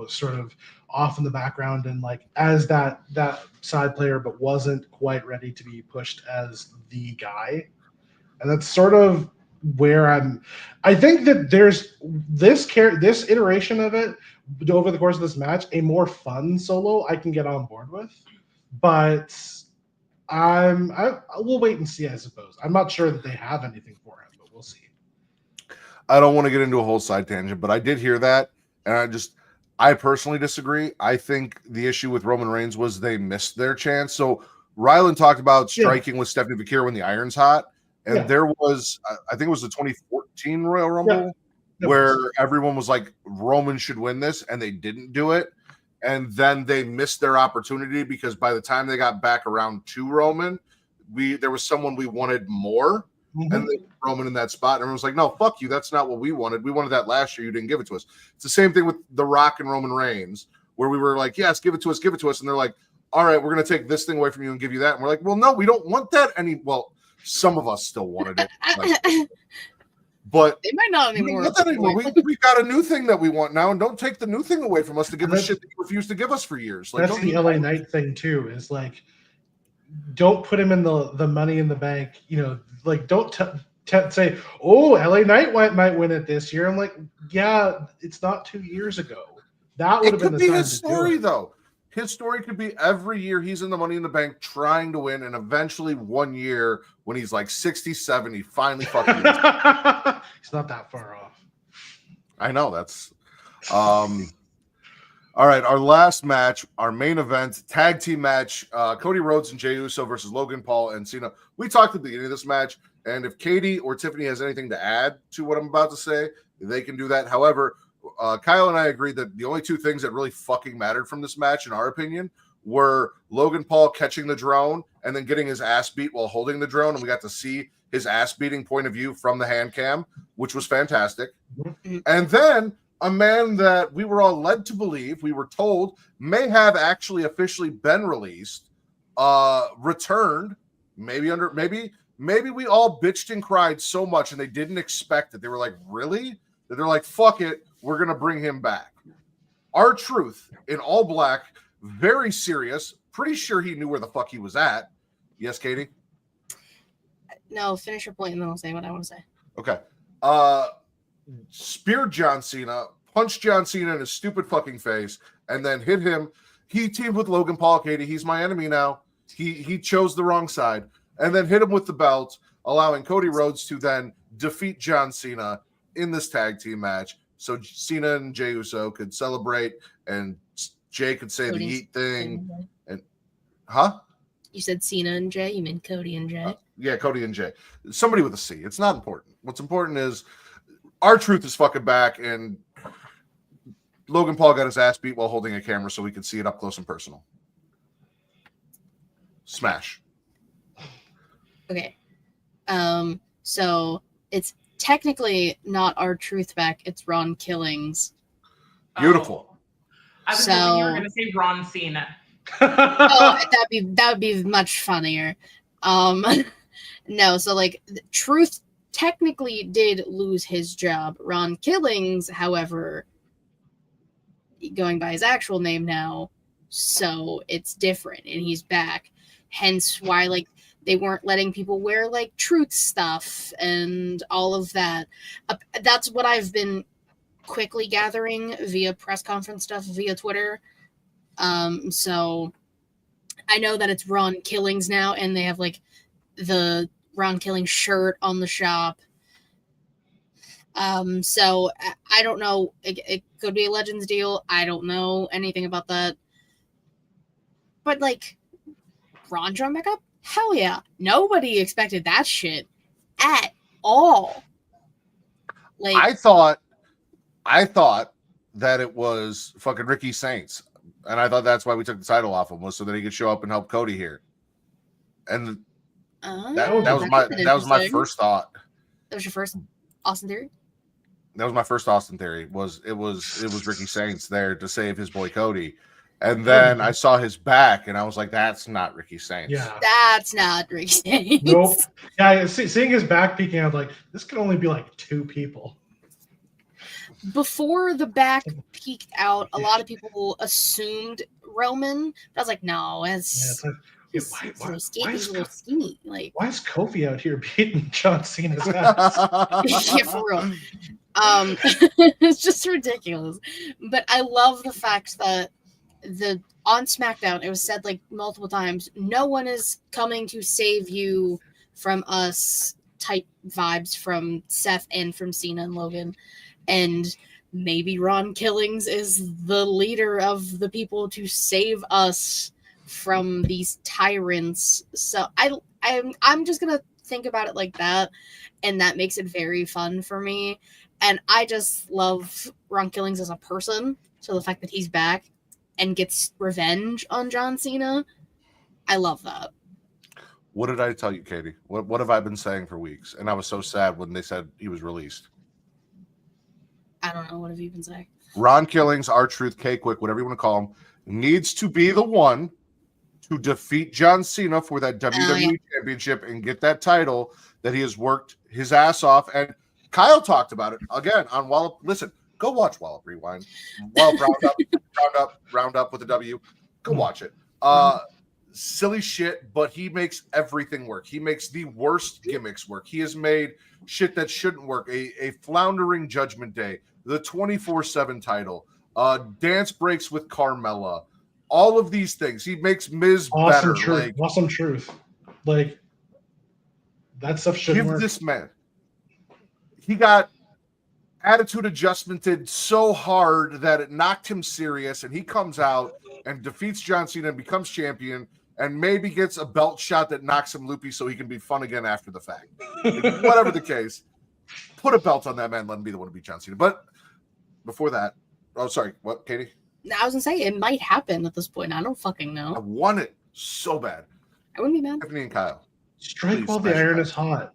sort of off in the background and like as that side player, but wasn't quite ready to be pushed as the guy. And that's sort of where I think that there's this iteration of it over the course of this match, a more fun Solo I can get on board with, but we'll wait and see, I suppose. I'm not sure that they have anything for him, but we'll see. I don't want to get into a whole side tangent, but I did hear that, and I personally disagree. I think the issue with Roman Reigns was they missed their chance. So Ryland talked about striking with Stephanie Vaquer when the iron's hot. And there was, I think it was the 2014 Royal Rumble where everyone was like, Roman should win this, and they didn't do it. And then they missed their opportunity because by the time they got back around to Roman, there was someone we wanted more, and they put Roman in that spot. And everyone was like, no, fuck you. That's not what we wanted. We wanted that last year. You didn't give it to us. It's the same thing with The Rock and Roman Reigns, where we were like, yes, give it to us. And they're like, all right, we're going to take this thing away from you and give you that. And we're like, well, no, we don't want that some of us still wanted it, but they might not anymore. We got a new thing that we want now, and don't take the new thing away from us to give us shit that you refused to give us for years. Like, that's the LA Knight thing too. Is like, don't put him in the Money in the Bank. Like don't say, oh, LA Knight might win it this year. I'm like, yeah, it's not 2 years ago. That would have been the time his to story, do it. though. His story could be every year he's in the Money in the Bank trying to win, and eventually one year when he's like 67, he finally fucking wins. He's not that far off. I know that's all right. Our last match, our main event, tag team match, Cody Rhodes and Jey Uso versus Logan Paul and Cena. We talked at the beginning of this match, and if Katie or Tiffany has anything to add to what I'm about to say, they can do that. However, Kyle and I agreed that the only two things that really fucking mattered from this match, in our opinion, were Logan Paul catching the drone and then getting his ass beat while holding the drone, and we got to see his ass beating point of view from the hand cam, which was fantastic. And then a man that we were all led to believe, we were told may have actually officially been released, returned, maybe we all bitched and cried so much and they didn't expect it. They were like, really? That they're like, fuck it, we're going to bring him back. R-Truth in all black, very serious, pretty sure he knew where the fuck he was at. Yes, Katie? No, finish your point and then I'll say what I want to say. Okay. Speared John Cena, punched John Cena in his stupid fucking face, and then hit him. He teamed with Logan Paul, Katie. He's my enemy now. He chose the wrong side, and then hit him with the belt, allowing Cody Rhodes to then defeat John Cena in this tag team match. So Cena and Jey Uso could celebrate, and Jay could say the yeet thing. And You said Cena and Jay. You mean Cody and Jay? Yeah, Cody and Jay. Somebody with a C. It's not important. What's important is R-Truth is fucking back, and Logan Paul got his ass beat while holding a camera so we could see it up close and personal. Smash. Okay. So it's technically not R-Truth back. It's Ron Killings. Beautiful. Oh. I was So- hoping you were going to say Ron Cena. Oh, that would be much funnier. No, so like Truth technically did lose his job. Ron Killings, however, going by his actual name now, so it's different and he's back. Hence why like they weren't letting people wear like Truth stuff and all of that. That's what I've been quickly gathering via press conference stuff via Twitter. So I know that it's Ron Killings now, and they have like the Ron Killings shirt on the shop. So I don't know. It could be a Legends deal. I don't know anything about that. But like, Ron joined back up? Hell yeah. Nobody expected that shit at all. Like, I thought that it was fucking Ricky Saints. And I thought that's why we took the title off him, was so that he could show up and help Cody here. And that was my first thought. That was your first Austin theory? That was my first Austin theory. It was Ricky Saints there to save his boy Cody. And then I saw his back and I was like, that's not Ricky Saints. Yeah. That's not Ricky Saints. Nope. Yeah, seeing his back peeking out, like, this could only be like two people. Before the back peeked out, a lot of people assumed Roman. I was like, no, it's it's like, he's a little skinny. Like, why is Kofi out here beating John Cena's ass? yeah, for real. It's just ridiculous. But I love the fact that on SmackDown, it was said like multiple times, no one is coming to save you from us type vibes from Seth and from Cena and Logan. And maybe Ron Killings is the leader of the people to save us from these tyrants. So I'm just gonna think about it like that, and that makes it very fun for me. And I just love Ron Killings as a person. So the fact that he's back and gets revenge on John Cena, I love that. What did I tell you, Katie? What have I been saying for weeks? And I was so sad when they said he was released. I don't know. What have you been saying? Ron Killings, R-Truth, K-Quick, whatever you want to call him, needs to be the one to defeat John Cena for that WWE Championship and get that title that he has worked his ass off. And Kyle talked about it again on Wallop. Listen, go watch Wallop Rewind. Wallop round up with a W. Go watch it. Silly shit, but he makes everything work. He makes the worst gimmicks work. He has made shit that shouldn't work. A floundering Judgment Day, the 24/7 title, dance breaks with Carmella, all of these things. He makes Miz Awesome better. truth. Awesome truth. Like, that stuff shouldn't work. Give this man. He got attitude adjustmented so hard that it knocked him serious, and he comes out and defeats John Cena and becomes champion, and maybe gets a belt shot that knocks him loopy so he can be fun again after the fact. Whatever the case, put a belt on that man, let him be the one to beat John Cena. But before that, oh, sorry, what, Katie? I was gonna say it might happen at this point. I don't fucking I know. want it so bad. I wouldn't be mad. Tiffany and Kyle. Strike Please while the smash it iron back. is hot.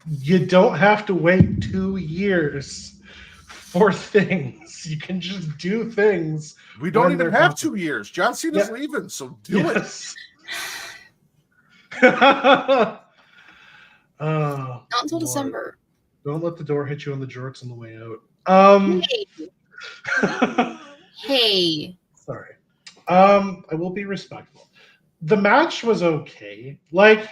You don't have to wait 2 years for things. You can just do things. We don't when even they're have possible. 2 years. John Cena's Yeah. leaving, so do it. Yes. Not until Lord. December. Don't let the door hit you on the jorts on the way out. Hey. Sorry. I will be respectful. The match was okay. Like,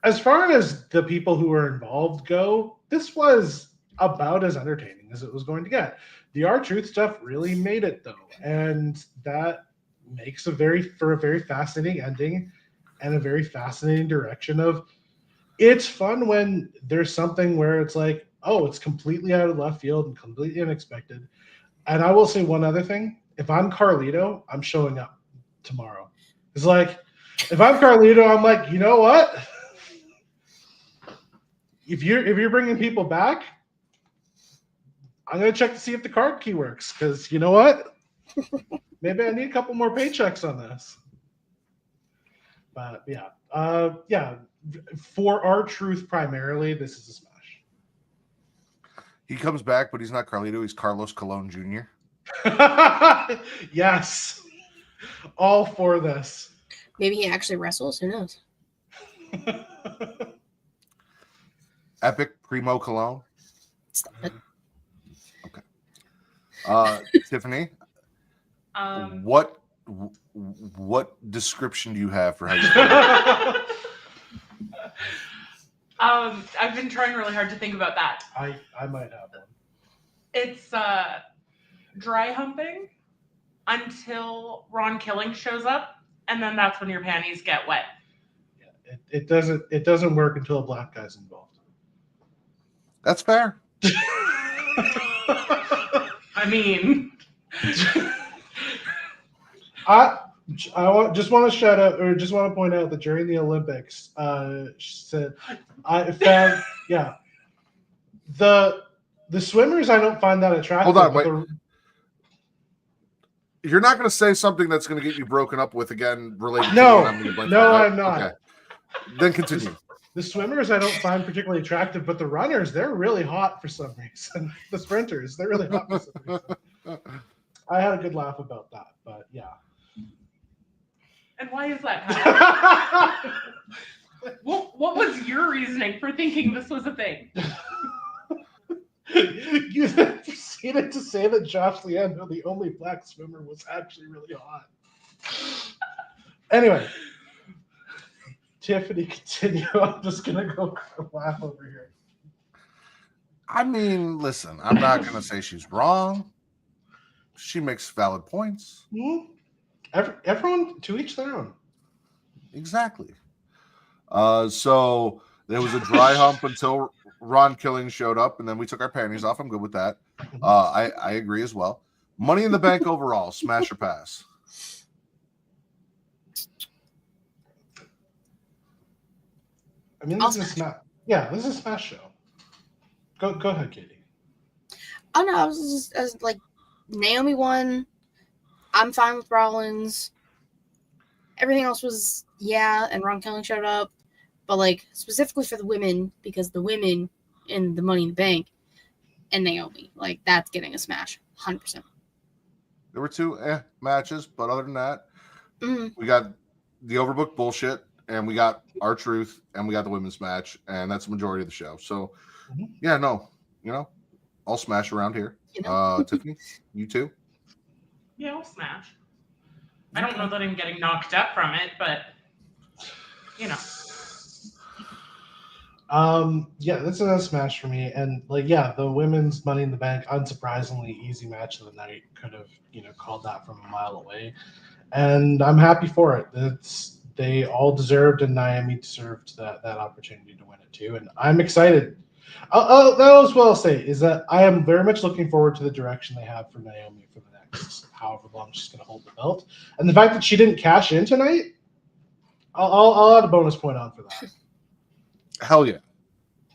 as far as the people who were involved go, this was about as entertaining as it was going to get. The R-Truth stuff really made it, though, and that makes for a very fascinating ending and a very fascinating direction of. It's fun when there's something where it's like, oh, it's completely out of left field and completely unexpected. And I will say one other thing. If I'm Carlito, I'm showing up tomorrow. It's like, if I'm Carlito, I'm like, you know what? If you're bringing people back, I'm gonna check to see if the card key works. Because you know what? Maybe I need a couple more paychecks on this. But yeah. For R-Truth primarily, this is a smash. He comes back, but he's not Carlito. He's Carlos Colon Jr. Yes. All for this. Maybe he actually wrestles. Who knows? Epic Primo Cologne. Stop it. Tiffany, Um, what description do you have for how you feel? I've been trying really hard to think about that. I might have one. It's dry humping until Ron Killing shows up, and then that's when your panties get wet. Yeah, it doesn't work until a black guy's involved. That's fair. I mean, just want to shout out, or just want to point out that during the Olympics, she said, I found, yeah, the swimmers I don't find that attractive. Hold on, but wait. You're not going to say something that's going to get you broken up with again related No, to the no, I'm not. Okay. Then continue. The swimmers I don't find particularly attractive, but the runners, they're really hot for some reason. The sprinters, they're really hot for some reason. I had a good laugh about that, but yeah. And why is that, Kyle? What was your reasoning for thinking this was a thing? You proceeded to say that Josh Leandro, the only black swimmer, was actually really hot. Anyway, Tiffany, continue. I'm just going to go laugh over here. I mean, listen, I'm not going to say she's wrong. She makes valid points. Everyone, to each their own. Exactly. So there was a dry hump until Ron Killing showed up, and then we took our panties off. I'm good with that. I agree as well. Money in the Bank overall, smash or pass? I mean, this is smash. Yeah, this is a smash show. Go ahead, Katie. Oh no, I was just as like Naomi won. I'm fine with Rollins. Everything else was and Ron Killing showed up, but like specifically for the women, because the women in the Money in the Bank and Naomi, like that's getting a smash, 100%. There were two matches, but other than that, Mhm. we got the overbooked bullshit, and we got R-Truth, and we got the women's match, and that's the majority of the show. So, yeah, no, I'll smash around here. Tiffany, you too? Yeah, I'll smash. I don't know that I'm getting knocked up from it, but Yeah, this is a smash for me. And the women's Money in the Bank, unsurprisingly easy match of the night. Could have, called that from a mile away. And I'm happy for it. They all deserved, and Naomi deserved that opportunity to win it too. And I'm excited. That as well I'll say is that I am very much looking forward to the direction they have for Naomi for the next however long she's going to hold the belt. And the fact that she didn't cash in tonight, I'll add a bonus point on for that. Hell yeah.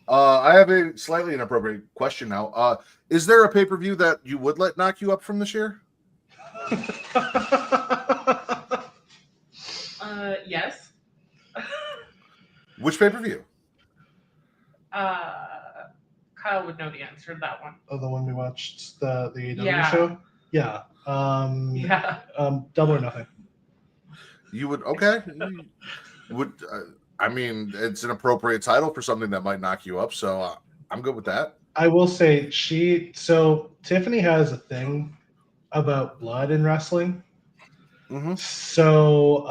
I have a slightly inappropriate question now. Is there a pay-per-view that you would let knock you up from this year? Yes. Which pay-per-view? Kyle would know the answer to that one. Oh, the one we watched, the AEW Yeah. show? Yeah. Yeah. Double or Nothing. You would, okay. Would I mean, it's an appropriate title for something that might knock you up, so I'm good with that. I will say Tiffany has a thing about blood in wrestling. Mm-hmm. So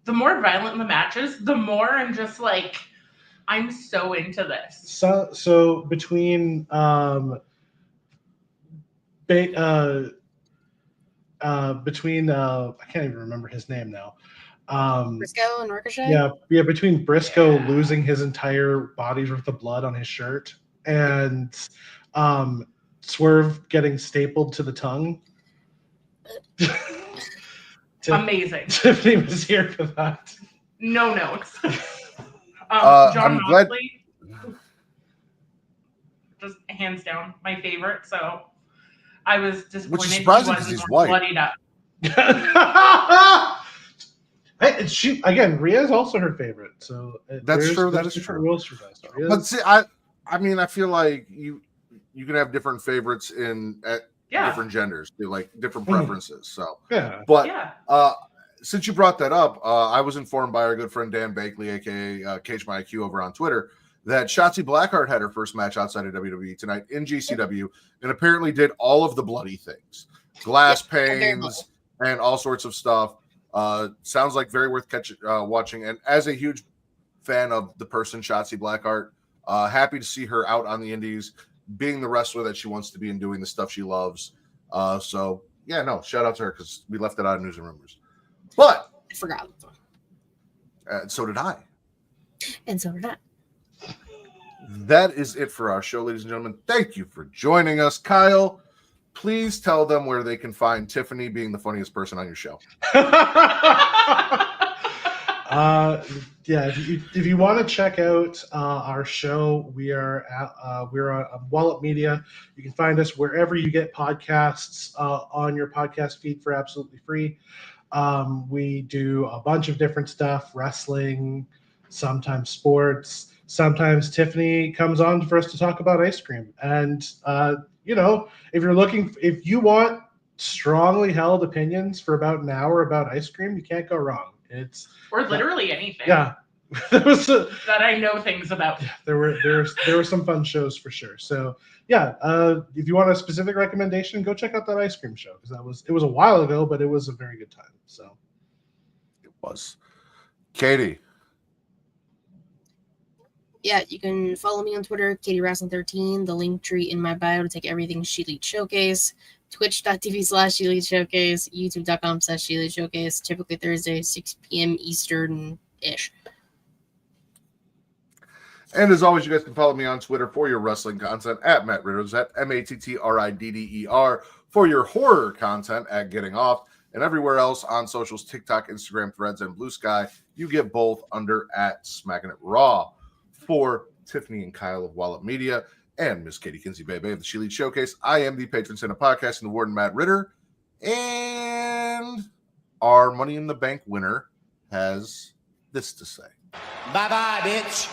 the more violent the matches, the more I'm just like, I'm so into this. So between I can't even remember his name now. Briscoe and Ricochet? Yeah, between Briscoe losing his entire body's worth of blood on his shirt and Swerve getting stapled to the tongue. Amazing. Tiffany was here for that. No notes. I'm John glad- Moxley, just hands down my favorite. So I was disappointed. Which is surprising because he's white. Bloodied up. Rhea is also her favorite. So That's true. That is different true. rules for best. But see, I mean, I feel like you can have different favorites at different genders, like different preferences. So yeah, but since you brought that up, I was informed by our good friend Dan Bakley, aka Cage My IQ, over on Twitter, that Shotzi Blackheart had her first match outside of WWE tonight in GCW, and apparently did all of the bloody things, glass panes, and all sorts of stuff. Sounds like very worth watching. And as a huge fan of the person Shotzi Blackheart, happy to see her out on the indies, being the wrestler that she wants to be and doing the stuff she loves. So yeah, no, shout out to her because we left it out of news and rumors. But I forgot. So did I. And so did I. That is it for our show, ladies and gentlemen. Thank you for joining us. Kyle, please tell them where they can find Tiffany being the funniest person on your show. If you want to check out our show, we're on Wallet Media. You can find us wherever you get podcasts on your podcast feed for absolutely free. We do a bunch of different stuff, wrestling, sometimes sports. Sometimes Tiffany comes on for us to talk about ice cream. And, if you want strongly held opinions for about an hour about ice cream, you can't go wrong. Or literally anything. Yeah. That I know things about. Yeah, there were some fun shows for sure. So yeah, if you want a specific recommendation, go check out that ice cream show because it was a while ago, but it was a very good time. So it was. Katie. Yeah, you can follow me on Twitter, KatieWrestling13, the link tree in my bio to take everything She Elite Showcase, twitch.tv/She Elite Showcase, youtube.com/She Elite Showcase, typically Thursday, 6 p.m. Eastern-ish. And as always, you guys can follow me on Twitter for your wrestling content at Matt Ridders, at MATTRIDDER, for your horror content at Getting Off, and everywhere else on socials, TikTok, Instagram, Threads, and Blue Sky. You get both under at Smackin' It Raw. For Tiffany and Kyle of Wallet Media and Miss Katie Kinsey Bebe of the She Elite Showcase, I am the patron saint of podcasting, the Warden Matt Ritter, and our Money in the Bank winner has this to say. Bye-bye, bitch.